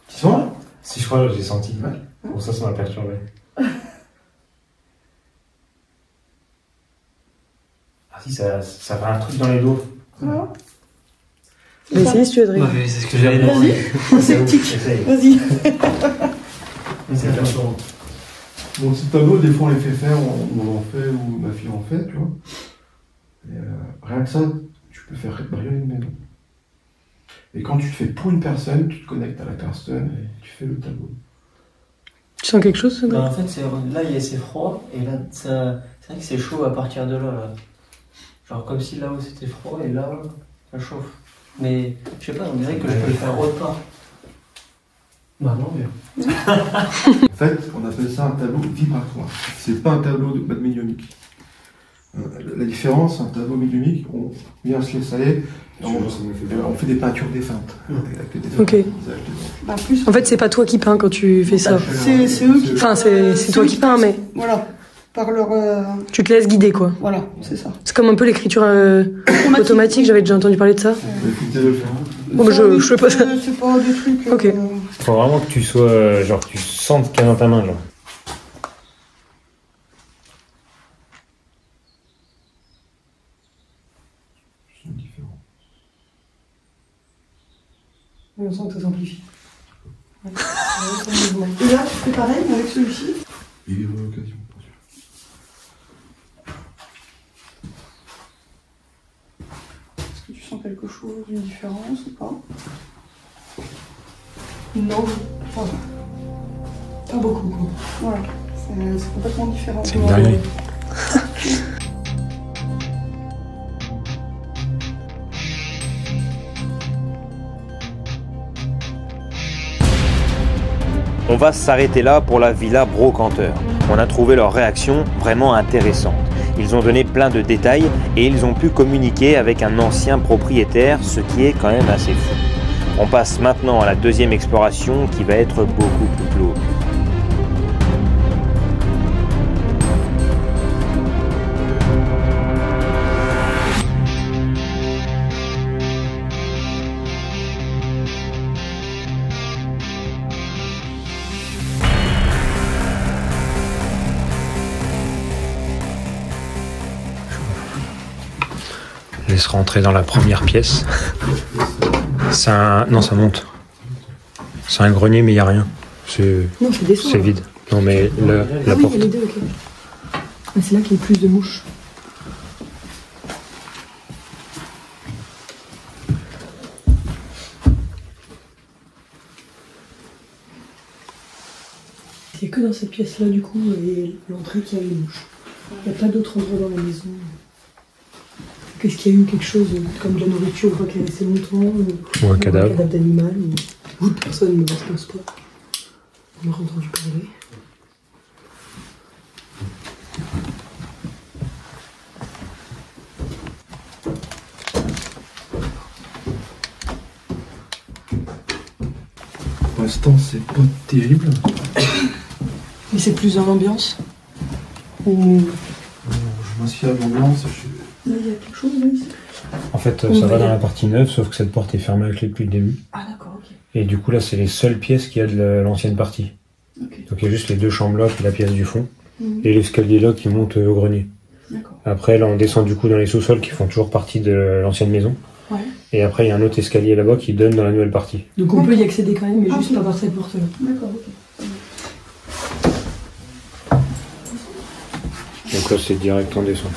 Tu sens? Si, je crois, j'ai senti. Pour ça m'a perturbé. Ah si, ça fait un truc dans les doigts. Voilà. Mais essaye si tu veux, Adrien. Ouais, c'est ce que j'allais dire. Vas-y, c'est petit. Vas-y. C'est perturbant. Bon, ces tableaux, des fois, on les fait faire, on en fait, ou ma fille en fait, tu vois. Et, rien que ça, tu peux faire rayonner une maison. Et quand tu le fais pour une personne, tu te connectes à la personne et tu fais le tableau. Tu sens quelque chose, Adrien? Bah, en fait, là, c'est froid, et là, c'est vrai que c'est chaud à partir de là. Genre comme si là-haut c'était froid, et là, ça chauffe. Mais, je sais pas, on dirait que je peux le faire autre part. Bah non, mais... En fait, on appelle ça un tableau vibratoire. C'est pas un tableau de médiumique. La différence, un tableau médiumique, on vient se laisser aller, et on fait des peintures défuntes. Avec des Ok. visages Bah, plus, En fait, c'est pas toi qui peins quand tu fais ça. c'est eux qui... Enfin, c'est toi qui peins, mais Voilà. Par leur... tu te laisses guider, quoi. Voilà, c'est ça. C'est comme un peu l'écriture automatique, j'avais déjà entendu parler de ça. Bon, bah, je fais pas ça. C'est pas des trucs... Ok. Faut vraiment que tu sois, genre, tu sentes qu'il y a dans ta main, genre. On sent que ça s'amplifie. Ouais. Et là, tu fais pareil avec celui-ci. Il est une occasion, bien sûr. Est-ce que tu sens quelque chose, une différence ou pas? Non, pas beaucoup, quoi. Voilà, c'est complètement différent. C'est une dinguerie. On va s'arrêter là pour la villa Brocanteur. On a trouvé leur réaction vraiment intéressante. Ils ont donné plein de détails et ils ont pu communiquer avec un ancien propriétaire, ce qui est quand même assez fou. On passe maintenant à la deuxième exploration qui va être beaucoup plus glauque. Laisse rentrer dans la première pièce. C'est un... Non, ça monte. C'est un grenier, mais il n'y a rien. Non, c'est des C'est vide. Non, mais la Ah oui, porte. il y a les deux, ok. Ah, c'est là qu'il y a le plus de mouches. Il n'y a que dans cette pièce-là, du coup, et l'entrée qui a les mouches. Il n'y a pas d'autre endroit dans la maison. Qu'est-ce qu'il y a eu quelque chose comme de la nourriture ou quoi qui est resté longtemps Ou un cadavre. Un cadavre d'animal ou de personne, mais bon, je pense pas. On aurait entendu parler. Pour l'instant, c'est pas terrible. Mais c'est plus dans l'ambiance ou... Je m'inspire de l'ambiance. Là, il y a quelque chose, là, ici. En fait, ça va dans la partie neuve, sauf que cette porte est fermée à clé depuis le début. Ah, d'accord, ok. Et du coup, là, c'est les seules pièces qu'il y a de l'ancienne partie. Ok. Donc il y a juste les deux chambres là, puis la pièce du fond. Et l'escalier là qui monte au grenier. D'accord. Après, là, on descend du coup dans les sous-sols qui font toujours partie de l'ancienne maison. Ouais. Et après, il y a un autre escalier là-bas qui donne dans la nouvelle partie. Donc on peut y accéder quand même, mais juste pas par cette porte-là. D'accord, ok. Donc là, c'est direct en descend.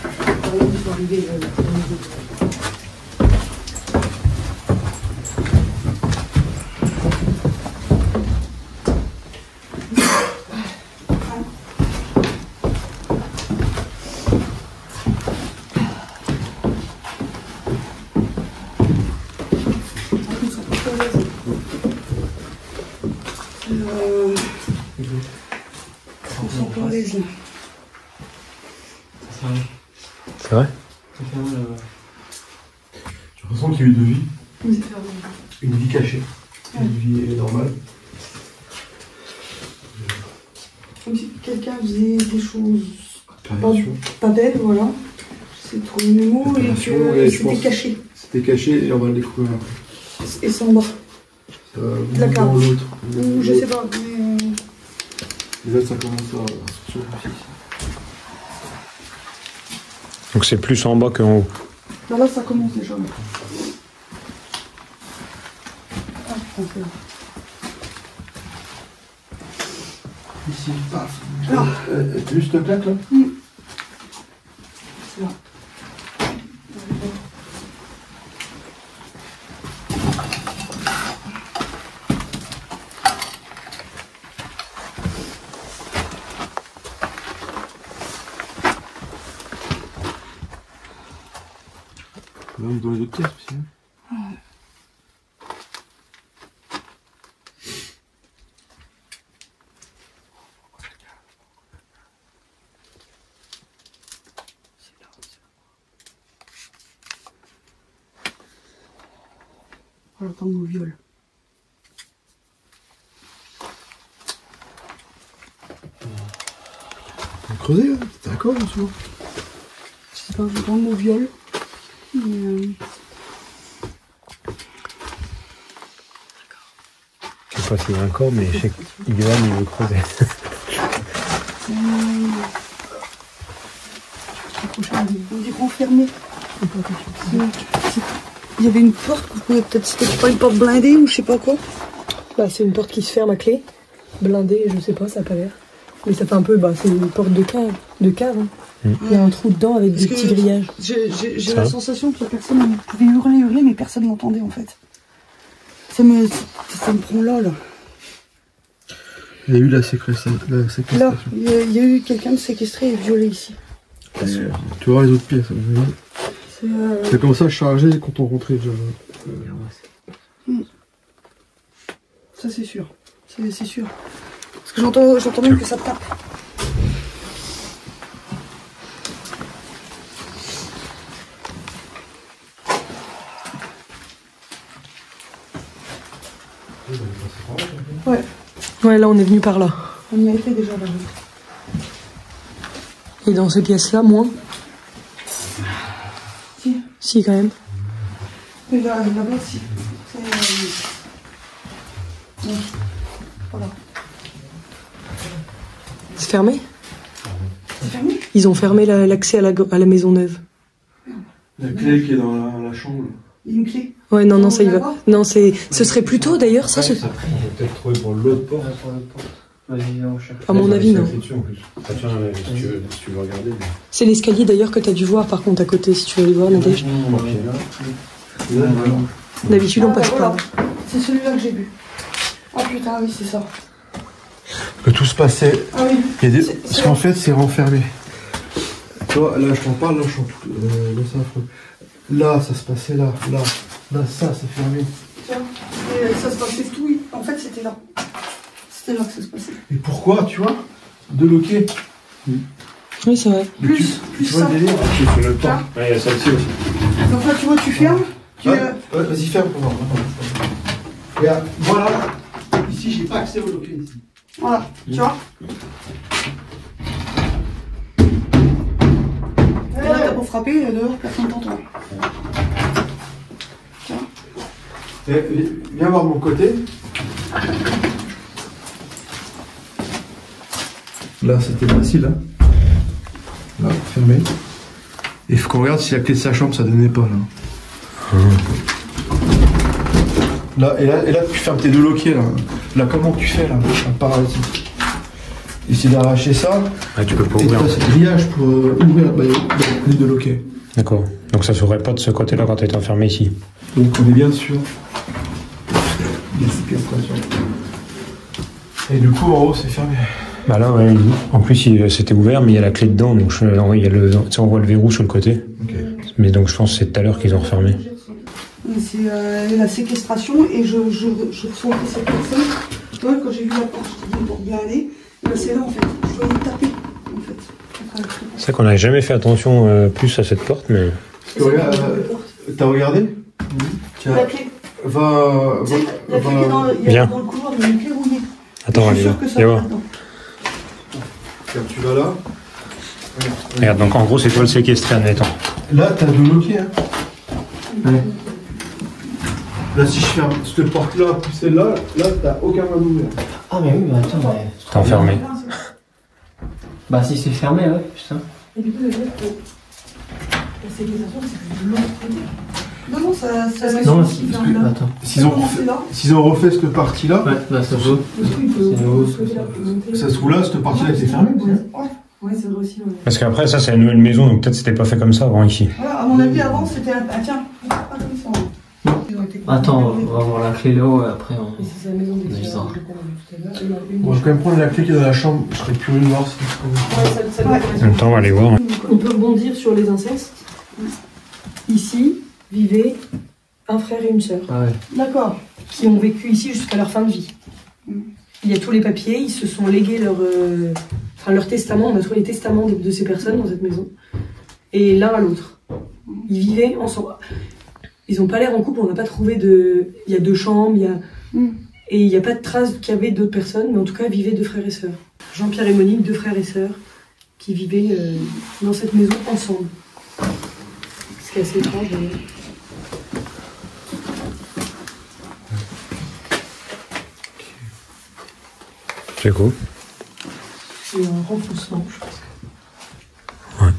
C'est vrai? J'ai l'impression qu'il y a eu deux vies. Une vie cachée. Une vie normale. Comme si quelqu'un faisait des choses Apparition. pas belles, voilà. C'est trouvé mes mots et Apparition, que et je c'était pense- caché. C'était caché et on va le découvrir après. Et c'est en bas. La cave. Ou l'autre. Ou je sais pas, mais. Déjà, ça commence à sortir aussi. Donc c'est plus en bas qu'en haut. Non, là, ça commence déjà. Ah, putain, c'est là. Ici, paf. Ah. T'as juste la claque là? C'est là. Même dans les autres pièces aussi. On attend mon viol. On va creuser là? T'es d'accord là, souvent? Je sais pas, j'entends le mot viol. Mais, Je sais pas s'il y a un corps, mais je sais que Johan, il veut creuser. on dit renfermé. Il y avait une porte, peut-être c'était pas une porte blindée ou je sais pas quoi. Bah, c'est une porte qui se ferme à clé. Blindée, je sais pas, ça a pas l'air. Mais ça fait un peu, bah, c'est une porte de cave. Hein. Il y a un trou dedans avec des petits grillages. J'ai la sensation que la personne pouvait hurler, mais personne n'entendait en fait. Ça me prend là. Il y a eu la séquestration. Là, il y a eu quelqu'un de séquestré et violé ici. Tu vois les autres pièces. C'est Ça commençait à charger quand on rentrait déjà. ça c'est sûr. C'est sûr. Parce que j'entends même que ça tape. Ouais, Ouais, là, on est venu par là. on y a été déjà là. Et dans ces pièces-là, moins. Si. Si, quand même. Mais là-bas, si. Non. Voilà. C'est fermé? C'est fermé? Ils ont fermé l'accès à la maison neuve. La clé qui est dans la chambre. Il y a une clé. Ouais, non, ça y va. Là-bas Non, ce serait plutôt d'ailleurs, ça, Après, il faut peut-être trouver pour l'autre porte. à mon avis, non. C'est dessus en plus. Ah, tiens, si tu veux regarder. C'est l'escalier d'ailleurs que t'as dû voir par contre à côté, si tu veux aller voir, Nadège. D'habitude, on passe voilà. pas. C'est celui-là que j'ai vu. Ah putain, oui, c'est ça. Que tout se passait. Ah oui. Il y a des... C'est- Parce qu'en fait, c'est renfermé. Tu vois, là, je t'en parle, là, je suis en tout. Là, c'est affreux. Là, ça se passait là. Là, ça, c'est fermé. Tiens, et ça se passait tout. En fait, c'était là. C'était là que ça se passait. Et pourquoi, tu vois? De loquer. Oui, c'est vrai. Mais Plus tu vois ça. le délire? C'est le temps. Ouais, il y a celle-ci aussi. Donc là, tu vois, tu fermes. Ouais, vas-y, ferme pour voir. Regarde, voilà. Ici, j'ai pas accès au loquet ici. Voilà, tu vois. Et là, t'as beau frapper, dehors, personne t'entend. Viens voir mon côté. Là, c'était facile, hein. Là, fermé. Et il faut qu'on regarde si la clé de sa chambre, ça donnait pas, là. Là, et là, tu fermes tes deux loquets, là. Là, comment tu fais, là, un paralytique? Essayer d'arracher ça. Ah, tu peux pas et ouvrir. tu as ce grillage pour ouvrir les deux loquets. D'accord. Donc ça s'ouvrait pas de ce côté-là quand tu étais enfermé ici. Donc on est bien sûr. Il y a cette castration. Et du coup, en haut, c'est fermé. Bah là, ouais, en plus, c'était ouvert, mais il y a la clé dedans, donc il y a le, tu sais, on voit le verrou sur le côté. Ok. Mais donc je pense que c'est tout à l'heure qu'ils ont refermé. C'est la séquestration et je reçois cette personne. Tu vois, quand j'ai vu la porte, je te dis pour bien aller. Ben c'est là en fait, je dois me taper en fait. C'est vrai qu'on n'avait jamais fait attention plus à cette porte, mais. T'as regardé? Tiens, La clé. va. La clé qui est dans le couloir, il y a une clé rouillée. Attends, allez, viens voir. Tu vas là. Regarde, donc en gros, c'est toi le séquestré, admettons. Là, t'as deux loquets, hein. Ouais. Là, si je ferme cette porte-là, puis celle-là, là, t'as aucun moyen d'ouvrir. Ah, mais oui, mais attends, mais. T'es enfermé. Bah, si c'est fermé, ouais, putain. Et du coup, le fait que la séquestration, c'est que Non, ça Non, attends. S'ils ont refait cette partie-là, ouais, bah, ça peut. ça se trouve là, cette partie-là était fermée. Ouais, c'est vrai aussi. Ouais. Parce qu'après, ça, c'est la nouvelle maison, donc peut-être c'était pas fait comme ça avant ici. Voilà, à mon avis, avant, c'était un. Ah, tiens, pas comme ça. Attends, on va voir la clé là-haut et après on. Et c'est la maison des Bizarre. Bon, je vais quand même prendre la clé qui est dans la chambre. Je serais curieux de voir si c'est Ouais. En même temps, on va aller voir. On peut rebondir sur les incestes. Ici vivaient un frère et une sœur Ah ouais. D'accord. qui ont vécu ici jusqu'à leur fin de vie. Il y a tous les papiers, ils se sont légués leur testament, on a trouvé les testaments de ces personnes dans cette maison, et l'un à l'autre. Ils vivaient ensemble. Ils n'ont pas l'air en couple, on n'a pas trouvé de... Il y a 2 chambres, et il n'y a pas de traces qu'il y avait d'autres personnes, mais en tout cas, ils vivaient 2 frères et sœurs. Jean-Pierre et Monique, 2 frères et sœurs, qui vivaient dans cette maison ensemble. Ce qui est assez étrange d'ailleurs. C'est cool. C'est un renfoncement, je pense. Ouais.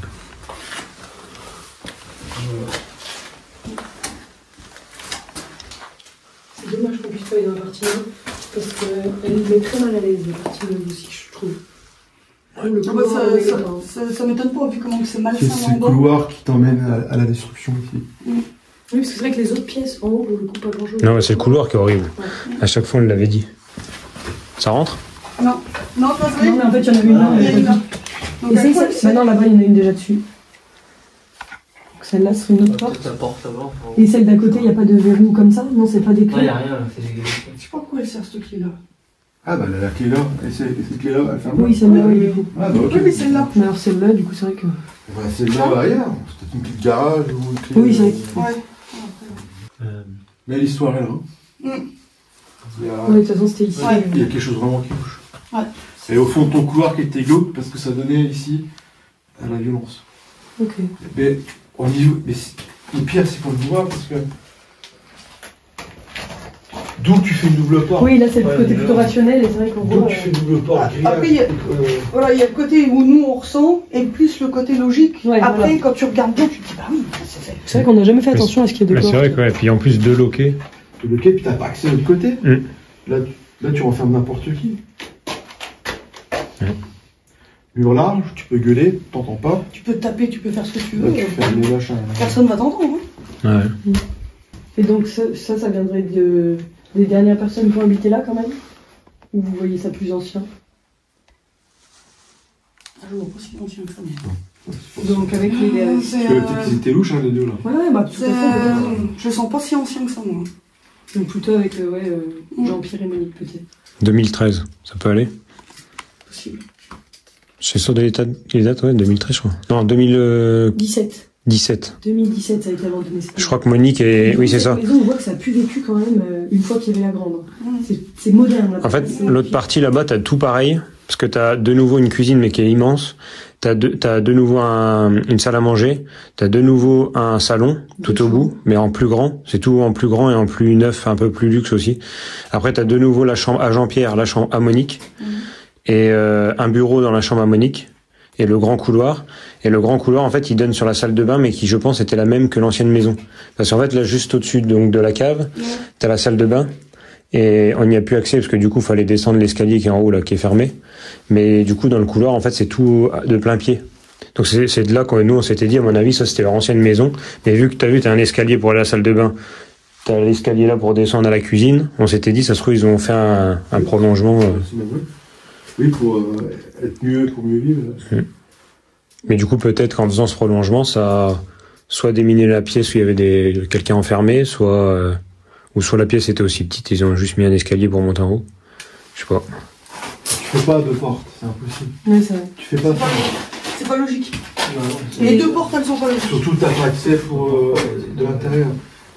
C'est dommage qu'on puisse pas aller dans la partie 1, parce qu'elle me met très mal à l'aise, la partie 1 aussi, je trouve. Le couloir, Ça m'étonne pas, vu comment c'est malsain c'est en le bas. couloir qui t'emmène à la destruction ici. Oui, parce que c'est vrai que les autres pièces en haut, pour le coup, pas grand chose. Non, c'est le couloir qui est horrible. Ouais. À chaque fois, on l'avait dit. Ça rentre? Non, pas vrai. Non, mais en fait, il y en a une là, Il y en a une là. Donc, Et à quoi, maintenant, là-bas, il y en a une déjà dessus. Donc, celle-là serait une autre porte. La porte avant. Et celle d'à côté, il n'y a pas de verrou comme ça? Non, c'est pas des Non, il clés. n'y a rien, là, c'est des. Je sais pas pourquoi elle sert cette clé-là. Ah bah la clé là, et cette clé là, elle ferme. Oui, celle-là, oui, du coup. Ah bah ok. Oui, mais celle-là. Mais alors, celle-là, du coup, c'est vrai que. Bah, celle-là va ailleurs. C'est peut-être une clé de garage ou une clé. Oui, c'est vrai. Ouais. Mais l'histoire est là. Mm. Il y a... Ouais, de toute façon, c'était ici. Ouais. Il y a quelque chose vraiment qui bouge. Ouais. Et au fond de ton couloir qui était glauque parce que ça donnait ici à la violence. Ok. Mais au niveau. Mais le pire c'est qu'on le voit parce que. D'où tu fais une double porte. Oui, là, c'est le côté plutôt rationnel, et c'est vrai qu'on D'où voit. tu fais une double porte. Après, il y a- Voilà, il y a le côté où nous on ressent, et plus le côté logique. Ouais, Après, voilà. quand tu regardes bien, tu te dis, bah oui, c'est fait. C'est vrai qu'on n'a jamais fait attention à ce qu'il y a de Mais c'est portes. vrai que, ouais. Puis en plus, 2 loquets. Tu le quai, puis t'as pas accès de l'autre côté. Mm. Là, tu renfermes n'importe qui. Mm. Mur large, tu peux gueuler, t'entends pas. Tu peux te taper, tu peux faire ce que tu Là, veux. tu fermes les machins. Personne va t'entendre. Hein. Ouais. Et donc, ça viendrait des dernières personnes qui ont habité là, quand même? Ou vous voyez ça plus ancien? Ah, je vois pas si ancien que ça. Mais... Donc, avec les. C'est, Parce que peut-être qu'ils étaient louches, hein, les deux là. Ouais, bah, tout à fait. je le sens pas si ancien que ça, moi. Donc, plutôt avec Jean-Pierre et Monique, peut-être. 2013, ça peut aller? Possible. C'est sur les dates, ouais, 2013, je crois. Non, 2017. 2017, ça a été avant de naissance. Je crois que Monique est... Oui, c'est ça. La maison, on voit que ça a pu vécu quand même une fois qu'il y avait la grande. C'est moderne. Là. En fait, l'autre partie là-bas, t'as tout pareil, parce que t'as de nouveau une cuisine, mais qui est immense. T'as de nouveau une salle à manger. T'as de nouveau un salon, tout au bout, mais en plus grand. C'est tout en plus grand et en plus neuf, un peu plus luxe aussi. Après, t'as de nouveau la chambre à Jean-Pierre, la chambre à Monique. et un bureau dans la chambre à Monique, et le grand couloir. Et le grand couloir, en fait, il donne sur la salle de bain, mais qui, je pense, était la même que l'ancienne maison. Parce qu'en fait, là, juste au-dessus donc de la cave, t'as la salle de bain, et on n'y a plus accès, parce que du coup, il fallait descendre l'escalier qui est en haut, là, qui est fermé. Mais du coup, dans le couloir, en fait, c'est tout de plein pied. Donc c'est de là que nous, on s'était dit, à mon avis, ça, c'était leur ancienne maison. Mais vu que t'as un escalier pour aller à la salle de bain, t'as l'escalier là pour descendre à la cuisine, on s'était dit, ça se trouve, ils ont fait un prolongement. Oui, pour être mieux, pour mieux vivre. Mais du coup, peut-être qu'en faisant ce prolongement, ça a soit déminé la pièce où il y avait quelqu'un enfermé, ou soit la pièce était aussi petite, ils ont juste mis un escalier pour monter en haut. Je sais pas. Tu fais pas de porte, c'est impossible. Oui, c'est vrai. Tu fais pas de porte. C'est pas logique. Ouais, Les deux portes, elles sont pas logiques. surtout, t'as pas accès pour de l'intérieur.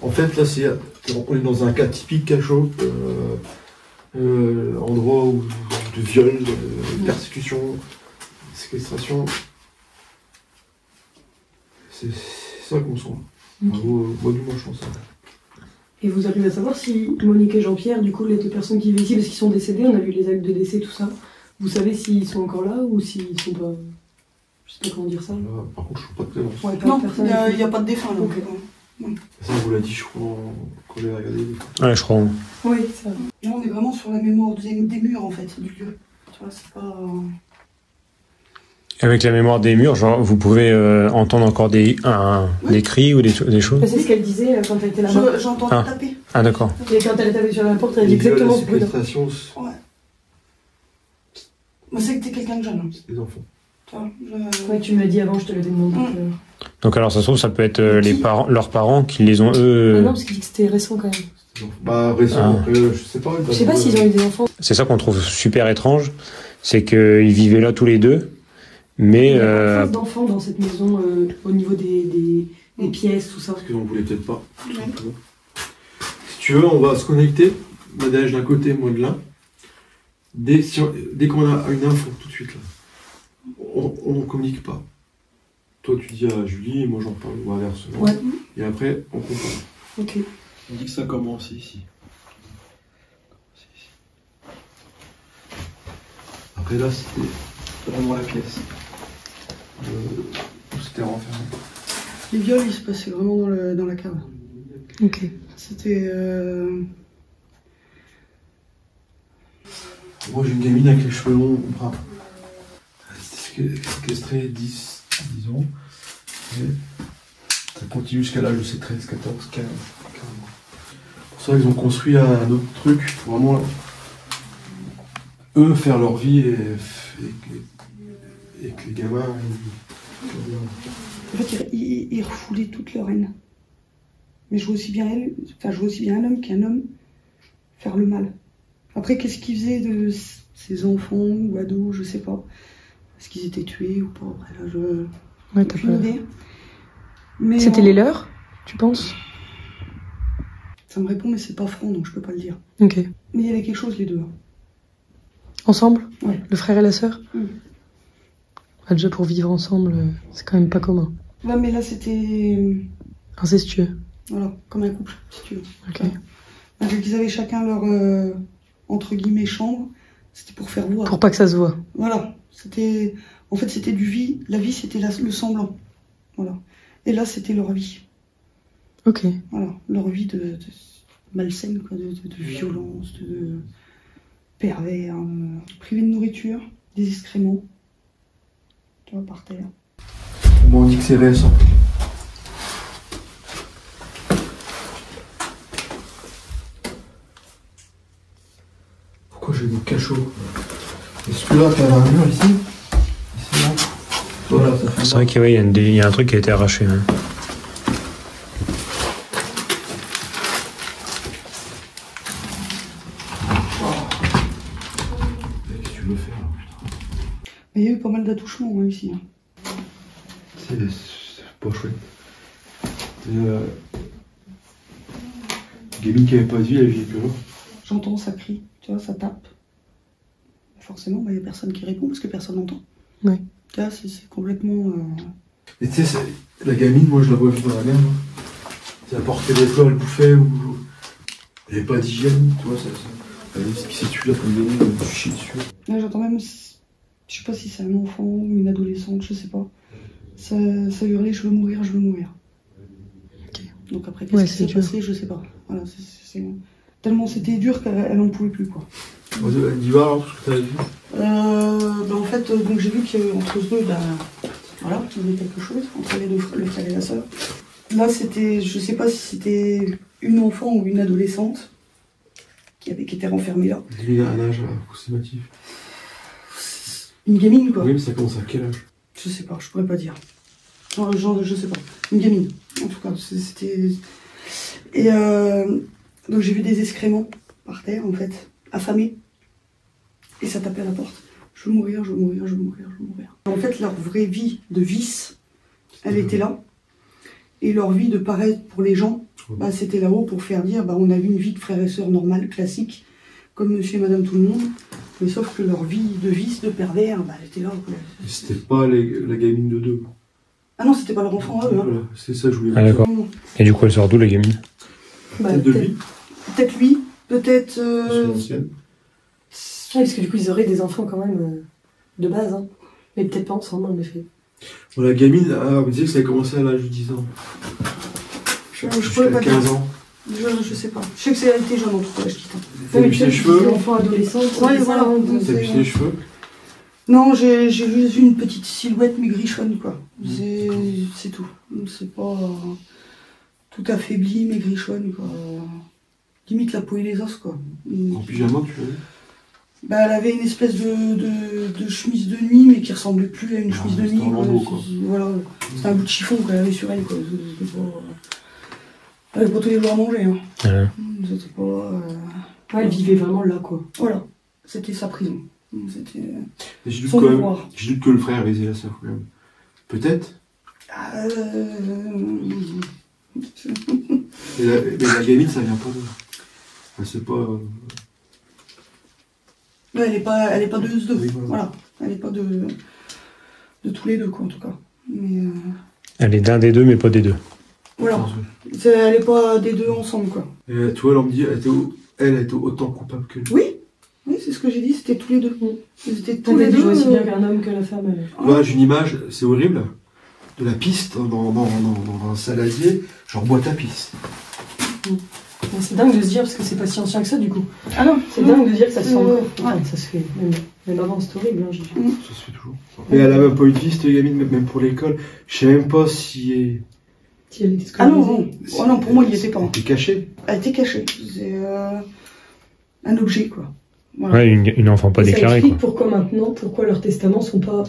En fait, là, on est dans un cas typique cachot. Endroit de viol, de persécution, de séquestration. C'est ça qu'on sent. Okay. Moi, du moins, je pense ça. Et vous arrivez à savoir si Monique et Jean-Pierre, du coup, les deux personnes qui vivent ici, parce qu'ils sont décédés, on a vu les actes de décès, tout ça. Vous savez s'ils sont encore là ou s'ils sont pas. Je sais pas comment dire ça. Là, par contre, je ne trouve pas de présence. Ouais, Non, il n'y a pas de défunt là. Okay. Ça, on vous l'a dit, je crois, quand j'ai regardé. Ouais, je crois. Oui, ça. Là, on est vraiment sur la mémoire des murs en fait, du lieu. Tu vois, c'est pas. Avec la mémoire des murs, genre, vous pouvez entendre encore des cris ou des choses. C'est ce qu'elle disait quand elle était là-bas. J'entends taper. Ah, d'accord. Et quand elle est tapée sur la porte, elle dit exactement ce bruit. Ouais. Moi, c'est que t'es quelqu'un de jeune. Hein. C'est des enfants. Ouais, tu me l'as dit avant, je te l'avais demandé. Donc alors ça se trouve, ça peut être leurs parents qui les ont eux. Ah non, parce qu'il dit que c'était récent quand même. Bah récent, je sais pas. Je sais pas s'ils ont eu des enfants. C'est ça qu'on trouve super étrange, c'est qu'ils vivaient là tous les deux, mais. Il y a pas de d'enfants dans cette maison au niveau des pièces, tout ça. Parce qu'ils en voulaient peut-être pas. Si tu veux, on va se connecter. Madège d'un côté, moi de l'un. Dès qu'on a une info tout de suite là. On ne communique pas. Toi, tu dis à Julie, et moi j'en parle, ou inversement. Ouais. Et après, on compare. Ok. On dit que ça commence ici. Après là, c'était vraiment la pièce. Où c'était renfermé. Les viols, ils se passaient vraiment dans la cave. Ok. C'était. Moi, j'ai une gamine avec les cheveux longs, bras. Séquestré 10 ans. Et ça continue jusqu'à l'âge de ses 13, 14, 15. Pour ça, ils ont construit un autre truc, vraiment, eux, faire leur vie et que les gamins. En fait, ils refoulaient toute leur haine. Mais je vois aussi bien un homme qu'un homme faire le mal. Après, qu'est-ce qu'ils faisaient de ces enfants ou ados, je sais pas. Est-ce qu'ils étaient tués ou pas? Après, là, ouais, t'as aucune idée. Mais c'était les leurs, tu penses? Ça me répond, mais c'est pas franc, donc je peux pas le dire. Ok. Mais il y avait quelque chose, les deux. Ensemble? Ouais. Le frère et la sœur? Ah, déjà, pour vivre ensemble, c'est quand même pas commun. Ouais, mais là, c'était... Incestueux. Voilà, comme un couple, si tu veux. Ok. Donc, ils avaient chacun leur, entre guillemets, chambre. C'était pour faire voir. Pour pas que ça se voit. Voilà. C'était... En fait, c'était du vie. La vie, c'était le semblant. Voilà. Et là, c'était leur vie. Ok. Voilà. Leur vie de malsaine, quoi, de violence, de pervers, privé de nourriture, des excréments. Tu vois, par terre. On dit que c'est récent. Pourquoi j'ai des cachots? Est-ce que là, t'as un mur ici? Ici, là. Voilà, ça fait C'est vrai qu'il y a un truc qui a été arraché. Hein. Qu'est-ce que tu veux faire là, putain? Mais il y a eu pas mal d'attouchements hein, ici. Hein. C'est pas chouette. Gamine qui avait pas de vie, elle vit plus là. J'entends, ça crie, tu vois, ça tape. Forcément, il n'y a personne qui répond parce que personne n'entend. Oui. Tu vois, c'est complètement... Et tu sais, la gamine, moi je la vois vivre dans la merde. Elle apportait des plats, elle bouffait, ou... Il n'y avait pas d'hygiène, tu vois, ce qui s'est tué là, comme des tu chies dessus. Là, j'entends même, je sais pas si c'est un enfant ou une adolescente, je sais pas. Ça hurlait, je veux mourir, je veux mourir. Ok. Donc après, qu'est-ce qui s'est passé, je sais pas. Voilà, tellement c'était dur qu'elle n'en pouvait plus, quoi. Dis voir alors, tout ce que t'as vu. En fait, donc j'ai vu qu'entre eux deux, voilà, il y avait quelque chose, entre les deux, le frère et la sœur. Là, c'était, je sais pas si c'était une enfant ou une adolescente qui était renfermée là. Dis-lui un âge approximatif. Une gamine, quoi. Oui, mais ça commence à quel âge? Je sais pas, je pourrais pas dire. Genre, je sais pas. Une gamine, en tout cas. C'était... Et donc j'ai vu des excréments par terre, en fait, affamés. Et ça tapait à la porte. Je veux mourir, je veux mourir, je veux mourir, je veux mourir. En fait, leur vraie vie de vice, elle était là. Et leur vie de paraître pour les gens, c'était là-haut pour faire dire, on a eu une vie de frères et sœurs normale, classique, comme monsieur et madame tout le monde. Mais sauf que leur vie de vice, de pervers, elle était là. C'était pas la gamine de 2. Ah non, c'était pas leur enfant, eux. Voilà, c'est ça que je voulais Ah, dire. d'accord. Et du coup, elle sort d'où, la gamine? Peut-être de lui. Peut-être lui, peut-être... Son ancienne. Ouais, parce que du coup, ils auraient des enfants quand même, de base, hein. Mais peut-être pas ensemble, en effet. Bon, la gamine, on me disait que ça a commencé à l'âge de 10 ans. Je pourrais pas 15 dire. ans. Je sais pas. Je sais que c'est elle était jeune en tout cas, je dis. T'as vu les cheveux? Enfants, adolescents, Ouais, voilà. T'as vu les cheveux? Non, j'ai juste vu une petite silhouette maigrichonne, quoi. C'est tout. C'est pas tout affaibli, maigrichonne, quoi. Limite la peau et les os, quoi. En pyjama, tu vois? Elle avait une espèce de chemise de nuit, mais qui ressemblait plus à une chemise de nuit. Voilà. C'était un bout de chiffon qu'elle avait sur elle, quoi. Elle avait pas tous les jours à manger, hein. Ouais. C'était pas... Ouais, elle vivait vraiment là, quoi. Voilà. C'était sa prison. C'était... J'ai Son doute miroir. que le frère baisait la sœur, quand même. Peut-être. Mais la gamine, ça vient pas de... Elle sait pas... Ouais, elle est pas de deux. Oui, Voilà. Elle est pas de tous les deux, quoi, en tout cas. Mais Elle est d'un des deux, mais pas des deux. voilà. Elle est pas des deux ensemble, quoi. Et, tu vois, on me dit, elle était autant coupable que lui. Oui, c'est ce que j'ai dit, c'était tous les deux. Ils étaient tous On a les dit deux. aussi bien qu'un homme que la femme. Tu vois, j'ai une image, c'est horrible, de la piste dans un saladier, genre boîte à pisse. C'est dingue de se dire, parce que c'est pas si ancien que ça, du coup. Ah non, C'est dingue de dire que ça se fait encore. Ouais. Ça se fait. Même avant, c'est horrible, hein, j'ai vu. Ça se fait toujours. Mais elle a même pas eu de vie, cette gamine, même pour l'école. Je sais même pas si Si elle était Ah non, scolarisée. oh non, pour moi, il y était pas. elle était cachée. Elle était cachée. C'est un objet, quoi. Voilà. Ouais, une enfant pas Et ça déclarée, explique quoi. pourquoi leurs testaments sont pas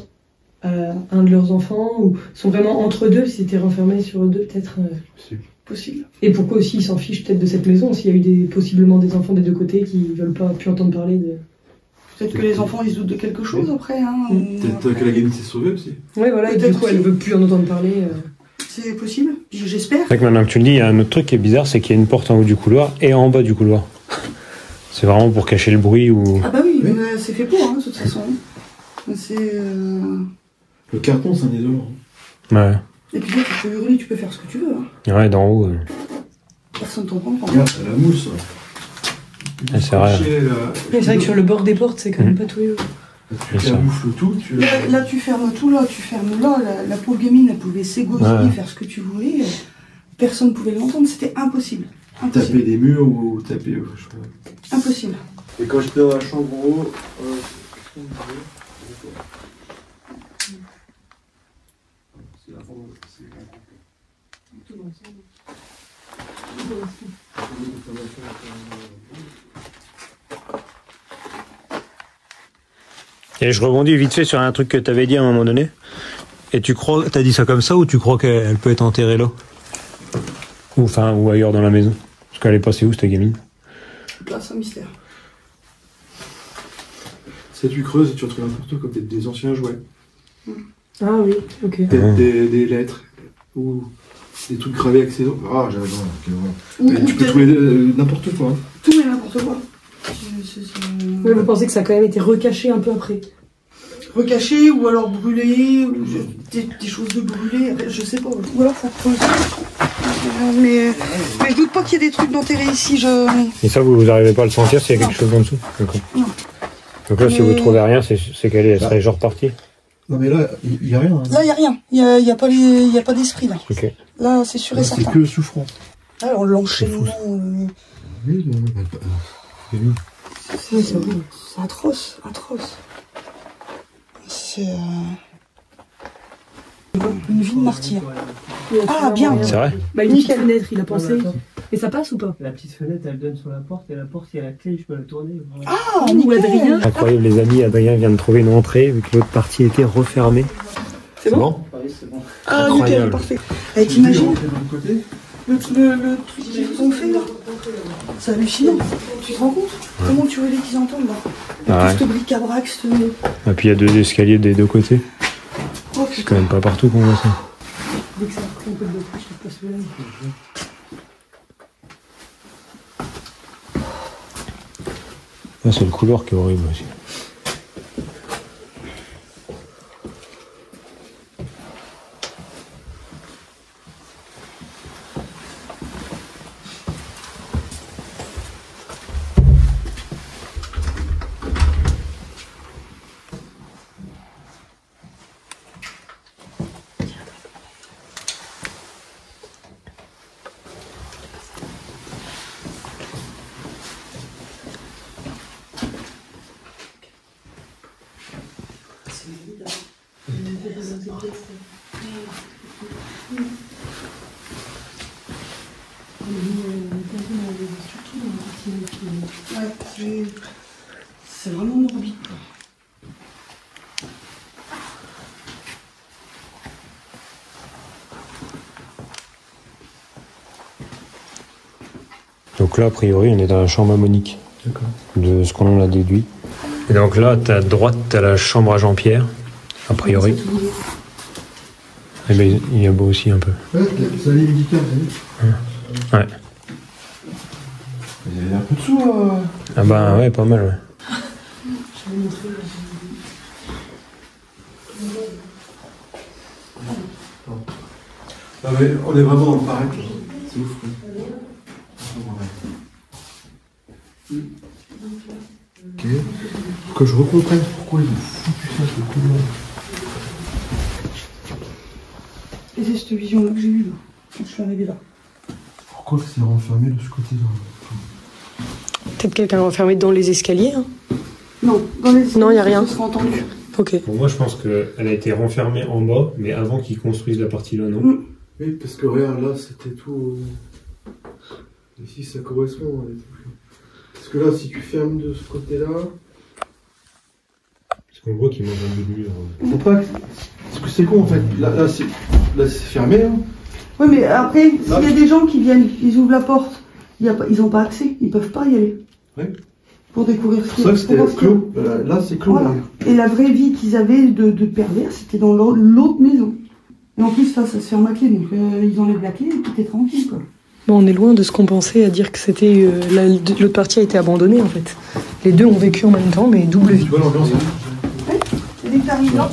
un de leurs enfants, ou sont vraiment entre deux, s'ils étaient renfermés sur eux deux, peut-être. C'est Possible. Et pourquoi aussi ils s'en fichent peut-être de cette maison, s'il y a eu possiblement des enfants des deux côtés qui veulent pas plus entendre parler de. Peut-être que les enfants, ils se doutent de quelque chose après. Hein, peut-être que la gamine s'est sauvée aussi. Ouais, voilà, et du Peut-être coup, elle aussi. veut plus en entendre parler. C'est possible, j'espère. C'est vrai que maintenant que tu le dis, il y a un autre truc qui est bizarre, c'est qu'il y a une porte en haut du couloir et en bas du couloir. C'est vraiment pour cacher le bruit ou... Ah bah oui, Oui. c'est fait pour, hein, de toute façon. C'est... Le carton, c'est un isolant. Ouais. Et puis là, tu peux hurler, tu peux faire ce que tu veux. Hein. Ouais, d'en haut. Personne t'en prend. Regarde, c'est la mousse. Ah, c'est vrai. Mais c'est vrai que sur le bord des portes, c'est quand même pas tous les jours. Tu camoufles tout, tu... Là, tu fermes tout, là, tu fermes là. La pauvre gamine, elle pouvait s'égosiller, Ouais. faire ce que tu voulais. Personne ne pouvait l'entendre, c'était impossible. Taper Impossible. des murs ou taper... je sais pas. Impossible. Et quand j'étais dans la chambre en haut... qu'est-ce qu'on disait? C'est la forme... Et je rebondis vite fait sur un truc que t'avais dit à un moment donné. Et tu crois, t'as dit ça comme ça ou tu crois qu'elle peut être enterrée là? Ou ailleurs dans la maison? Parce qu'elle est passée où, cette gamine? Là, c'est un mystère. Si tu creuses, tu retrouves n'importe quoi, peut-être des anciens jouets. Ah oui, ok. Peut-être des lettres. Ou des trucs gravés avec ses os. Ah, j'adore. Ou Tu peux trouver n'importe quoi. Hein. tout et n'importe quoi. Mais vous pensez que ça a quand même été recaché un peu après? Recaché ou alors brûlé, ou des choses de brûlé, je sais pas. Ou alors ça creuse. Mais je doute pas qu'il y ait des trucs d'enterrés ici. Et ça, vous n'arrivez pas à le sentir s'il y a quelque chose en dessous? D'accord. Non. Donc là, si vous trouvez rien, c'est qu'elle serait genre partie? Non mais là, il n'y a rien. Hein. Là, il n'y a rien. Il n'y a pas d'esprit, là. Ok. Là, c'est sûr et certain. C'est que souffrant. Alors, l'enchaînement... Oui, C'est atroce, atroce. C'est... Une vie de martyr. Ah, bien. C'est vrai? Bah, une petite fenêtre, il a pensé. Et ça passe ou pas? La petite fenêtre, elle donne sur la porte, et la porte, il y a la clé, je peux la tourner. Ah, Ou nickel. Adrien. Incroyable, les amis, Adrien vient de trouver une entrée vu que l'autre partie était refermée. C'est bon? Oui, c'est bon. Ah, Incroyable. nickel, parfait. Et t'imagines côté. le truc qu'ils vous ont fait là? C'est hallucinant. Tu te rends compte? Comment tu voulais qu'ils entendent là? Ah ouais. Tout ce bric-à-brac, Et puis il y a 2 escaliers des 2 côtés. Oh, C'est quand même pas partout qu'on voit ça. Dès que ça a pris un peu de batterie, je te passe le live. Ah, c'est le couloir qui est horrible aussi. Ouais, c'est vraiment morbide. Quoi. Donc là, a priori, on est dans la chambre à Monique. D'accord. De ce qu'on en a déduit. Et donc là, à droite, t'as la chambre à Jean-Pierre, a priori. Eh ben, il y a beau aussi un peu. Ouais, ça allait médical, vous savez. Ouais. Il y a un peu de sous, Ah bah ouais, pas mal, ouais. Ah mais on est vraiment dans le pareil. C'est ouf. Ok. Faut que je recomprenne pourquoi ils ont foutu ça, ce coup Et c'est cette vision-là que j'ai eue, là, quand je suis arrivé là. Pourquoi c'est renfermé de ce côté-là? Peut-être quelqu'un enfermé dans les escaliers. Hein. Non, dans les Non, y a rien. Ça sera entendu. Ok. Pour moi, je pense qu'elle a été renfermée en bas, mais avant qu'ils construisent la partie là, non? Oui, parce que regarde, là, c'était tout... Ici, ça correspond. Parce que là, si tu fermes de ce côté-là... Parce qu'on voit qu'ils mangent un bout de mur. Faut pas que... Parce que c'est con, en fait. Là, c'est fermé, hein. Oui, mais après, s'il y a des gens qui viennent, ils ouvrent la porte, ils n'ont pas accès, ils peuvent pas y aller. Oui. Pour découvrir ce C'est vrai que c'était clos. Là, c'est clos. Voilà. Et la vraie vie qu'ils avaient de pervers, c'était dans l'autre maison. Et en plus, ça se ferme à clé, donc ils enlèvent la clé et tout est tranquille, quoi. Bon, on est loin de ce qu'on pensait à dire que c'était l'autre partie a été abandonnée en fait. Les deux ont vécu en même temps, mais double vie. Tu vois l'ambiance, hein. Et dès que t'arrives là,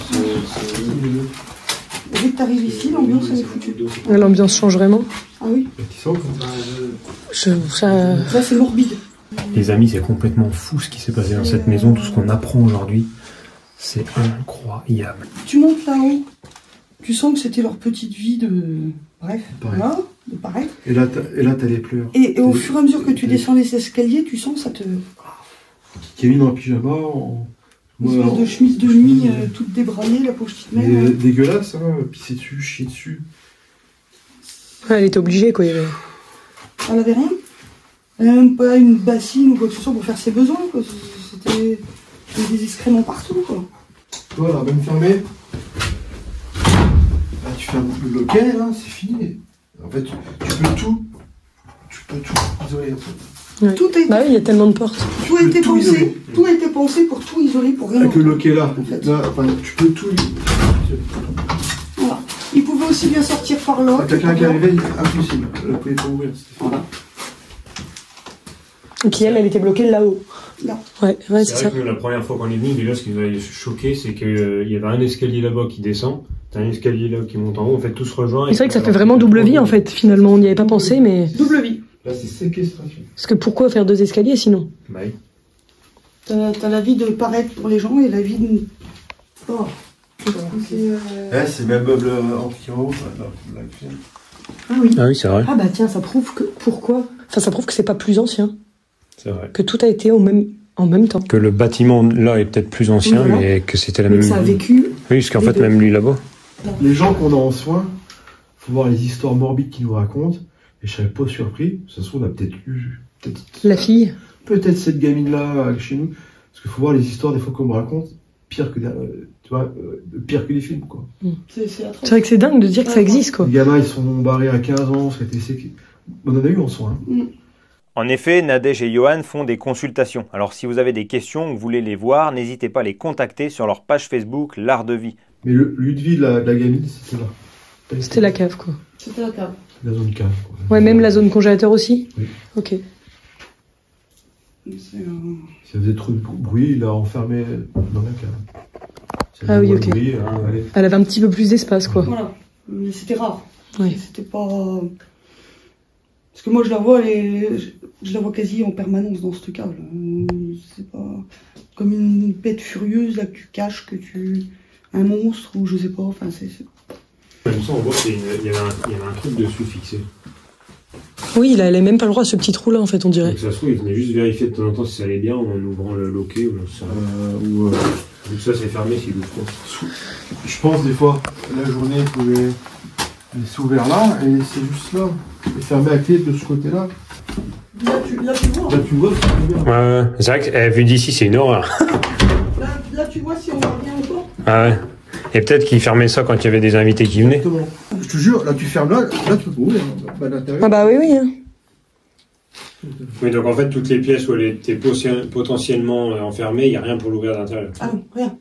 dès que t'arrives ici, l'ambiance elle est foutue. L'ambiance change vraiment. Ah oui, Ça, c'est morbide. Les amis, c'est complètement fou ce qui s'est passé dans cette maison, tout ce qu'on apprend aujourd'hui. C'est incroyable. Tu montes là-haut, tu sens que c'était leur petite vie de... Bref, Pareil. là, de paraître. Et là, t'as les pleurs. Et au fur et à mesure que tu descends les escaliers, tu sens que ça te... Kevin en pyjama, en... Une espèce de chemise de nuit toute débraillée, la pauvre petite mère. Mais dégueulasse, hein, pisser dessus, chier dessus. Elle était obligée quoi. Elle avait rien. Elle avait même pas une bassine ou quoi que ce soit pour faire ses besoins, quoi. C'était des excréments partout, quoi. Voilà, même fermé. Là, tu fermes le loquet, là, c'est fini. En fait, tu peux tout isoler, en fait. Ouais. Tout a été, Bah oui, il y a tellement de portes. tout a été tout pensé. isolé. Tout a été pensé pour tout isoler, pour rien. Avec le loquet là, en fait. là, enfin, tu peux tout isoler. Voilà. Il pouvait aussi bien sortir par là. Quelqu'un qui arrivait, impossible. Elle ne pouvait pas ouvrir. Voilà. Et puis elle était bloquée là-haut. Là. Ouais, c'est ça. Vrai que la première fois qu'on est venu, déjà ce qui nous a choqué, c'est qu'il y avait un escalier là-bas qui descend, T'as un escalier là qui monte en haut, en fait tout se rejoint. C'est vrai que ça fait vraiment double vie en fait, finalement, on n'y avait pas pensé, mais... Double vie. Là, c'est séquestration. Parce que pourquoi faire 2 escaliers sinon? Bah oui. T'as la vie de paraître pour les gens et la vie de... Oh. C'est mes meubles anti-haut. Ah oui. Ah oui, c'est vrai. Ah bah tiens, ça prouve que... Pourquoi? Enfin, ça prouve que c'est pas plus ancien. C'est vrai. Que tout a été en même temps. Que le bâtiment là est peut-être plus ancien, Voilà. mais que c'était la Mais même... que ça a vécu... Oui, parce qu'en les fait, deux. même lui là-bas. Les gens qu'on a en soins, faut voir les histoires morbides qu'ils nous racontent. Et je serais pas surpris. Ça se trouve, on a peut-être eu... La fille. Peut-être cette gamine-là chez nous. Parce qu'il faut voir les histoires des fois qu'on me raconte. Pire que, tu vois, pire que les films, quoi. C'est vrai que c'est dingue de dire que ça existe, quoi. Les gamins, ils sont barrés à 15 ans, ça a été séqué. On en a eu en soins. En effet, Nadège et Johan font des consultations. Alors si vous avez des questions ou vous voulez les voir, n'hésitez pas à les contacter sur leur page Facebook L'Art de Vie. Mais le lieu de vie de la gamine, c'était là. C'était la cave, quoi. C'était la cave. La zone cave, quoi. Ouais, même la zone congélateur aussi? Oui. Ok. Si ça faisait trop de bruit, il l'a enfermé dans la cave. Si ça Ah oui, faisait ok. bruit, hein, allez. Elle avait un petit peu plus d'espace, quoi. Voilà. Mais c'était rare. Oui. C'était pas... Parce que moi, je la vois, je la vois quasi en permanence dans cette cave. C'est pas comme une bête furieuse là, que tu caches, que tu... Un monstre ou je sais pas, enfin c'est... Comme ça, on voit qu'il y avait un truc dessus fixé. Oui, il avait même pas le droit à ce petit trou-là, en fait, on dirait. Donc ça se trouve, il venait juste vérifier de temps en temps si ça allait bien en ouvrant le loquet ou ça. Donc ça, c'est fermé s'il ouvre pas. Je pense des fois, la journée, il pouvait laisser ouvert là, et c'est juste là. Et fermé à clé de ce côté-là. Là, tu vois. Là, tu vois, c'est bien. Ouais, c'est vrai que vu d'ici, c'est une horreur. Là, tu vois si on va bien ou pas. Ah ouais. Et peut-être qu'il fermait ça quand il y avait des invités qui venaient. Exactement. Je te jure, là, tu fermes là tu peux ouvrir. À l'intérieur. Ah bah oui, oui. Hein. Oui, donc en fait, toutes les pièces où elle était potentiellement enfermée, il n'y a rien pour l'ouvrir d'intérieur. Ah non, rien.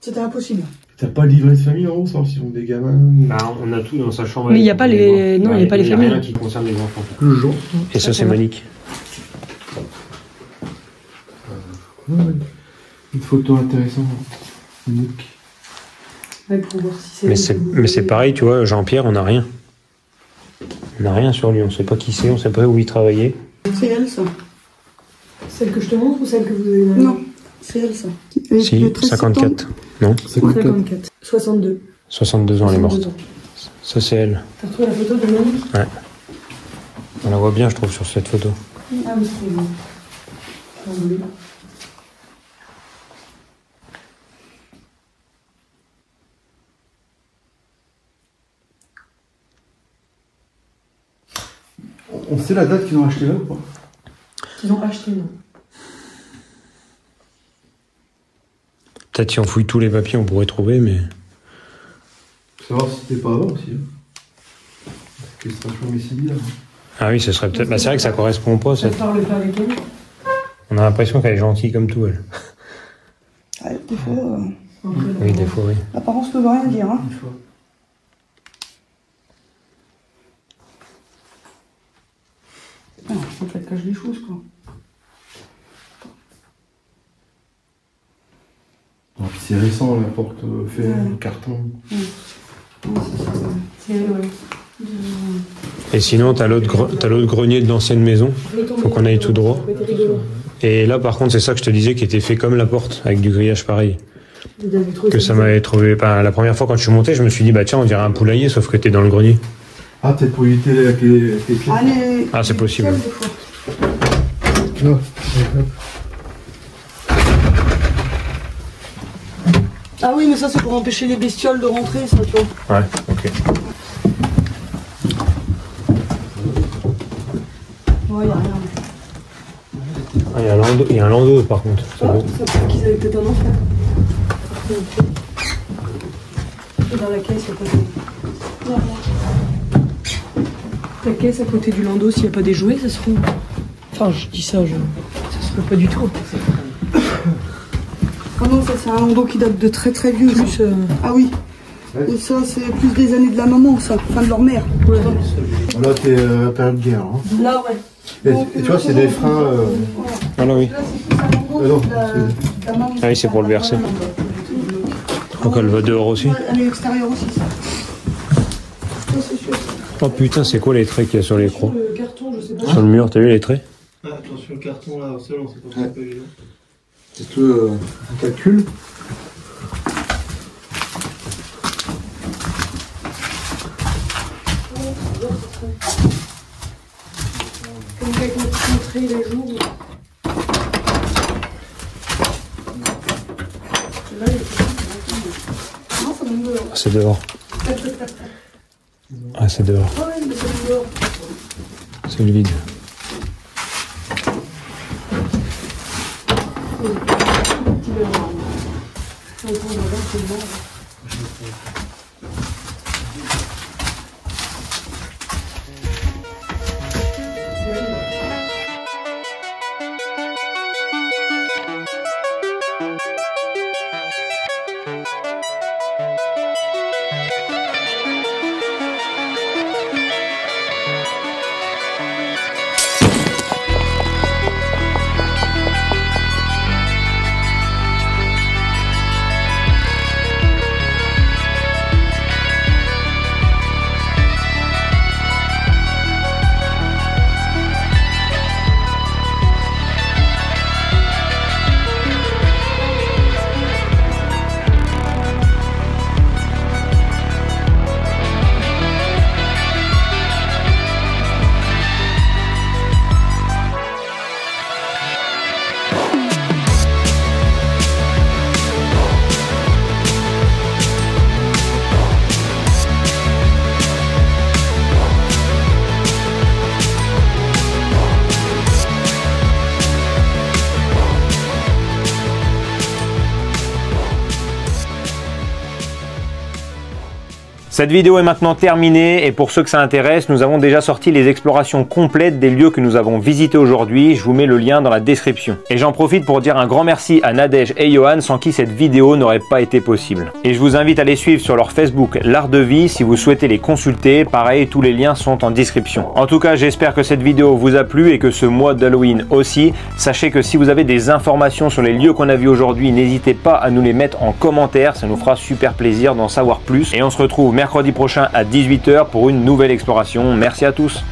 C'était impossible. T'as pas de livret de famille en haut, ça, s'ils ont des gamins. Bah, on a tout dans sa chambre. Mais il n'y a pas les... Non, il n'y a pas les familles. Il n'y a rien qui concerne les enfants. Le jour. Et ça, c'est Monique. Une photo intéressante. Monique. Ouais, pour voir si c'est... Mais c'est pareil, tu vois, Jean-Pierre, on n'a rien. On n'a rien sur lui, on ne sait pas qui c'est, on ne sait pas où il travaillait. C'est elle, ça. Celle que je te montre ou celle que vous avez là? Non, c'est elle, ça. Si, Le 13 septembre. 54. Non, 54. 62. 62 ans, elle est morte. 62 ans. Ça, c'est elle. T'as retrouvé la photo de Monique? Ouais. On la voit bien, je trouve, sur cette photo. Ah oui, c'est bon. En bleu. On sait la date qu'ils ont acheté là ou pas? Qu'ils ont acheté, non. Peut-être si on fouille tous les papiers, on pourrait trouver, mais... Savoir si c'était pas avant aussi. Hein. Parce que c'est vachement messile. Ah oui, ce serait peut-être... Bah, c'est vrai que ça correspond pas. Ça parle pas avec elle? On a l'impression qu'elle est gentille comme tout, elle. Ouais, des fois, Oui, des fois, oui. l'apparence ne veut rien dire. Hein. Une fois. Ah, faut qu'elle cache des choses, quoi. Ah, puis c'est récent, la porte fait le carton. C'est elle, ouais. Et sinon, t'as l'autre grenier de l'ancienne maison. Faut qu'on aille tout droit. Et là, par contre, c'est ça que je te disais, qui était fait comme la porte, avec du grillage pareil. Que ça m'avait trouvé... Enfin, la première fois, quand je suis monté, je me suis dit, bah tiens, on dirait un poulailler, sauf que t'es dans le grenier. Ah, peut-être pour éviter les pieds. Ah, c'est possible. Non. Ah oui, mais ça, c'est pour empêcher les bestioles de rentrer, ça, tu vois. Ouais, ok. Ouais, y a rien. Ah, il y a un landau, par contre. C'est beau. Ça prouve qu'ils avaient peut-être un enfant. Et dans la caisse, il n'y a pas de... La caisse à côté du landau, s'il n'y a pas des jouets, ça se trouve. Enfin, je dis ça, ça se trouve pas du tout. Ah non, ça, c'est un landau qui date de très très vieux. Plus, Ah oui. Et ça, c'est plus des années de la maman, ça. Enfin, de leur mère. ouais. Là, t'es période de guerre. Hein. Là, ouais. Et tu vois, c'est des freins. Ah là, oui. Là, c'est plus un landau non, de la maman. Ah oui, c'est pour le verser. Donc elle va dehors aussi. Elle est extérieure aussi, ça. Ça, c'est sûr. Oh putain, c'est quoi les traits qu'il y a sur les croix? Sur le carton, je sais pas. Sur le mur, t'as vu les traits? Ah, attention, le carton là, c'est long, c'est pas évident. C'est un calcul. Comme avec notre entrée les jours. Non, ça donne dehors. C'est dehors. Ah, c'est dehors. Ah ouais, mais ça donne dehors. C'est le vide. Petit verre. On prend un verre, c'est le verre. Cette vidéo est maintenant terminée et pour ceux que ça intéresse, nous avons déjà sorti les explorations complètes des lieux que nous avons visités aujourd'hui. Je vous mets le lien dans la description. Et j'en profite pour dire un grand merci à Nadège et Johan sans qui cette vidéo n'aurait pas été possible. Et je vous invite à les suivre sur leur Facebook L'Art de Vie si vous souhaitez les consulter. Pareil, tous les liens sont en description. En tout cas, j'espère que cette vidéo vous a plu et que ce mois d'Halloween aussi. Sachez que si vous avez des informations sur les lieux qu'on a vus aujourd'hui, n'hésitez pas à nous les mettre en commentaire. Ça nous fera super plaisir d'en savoir plus. Et on se retrouve mercredi prochain à 18 h pour une nouvelle exploration. Merci à tous.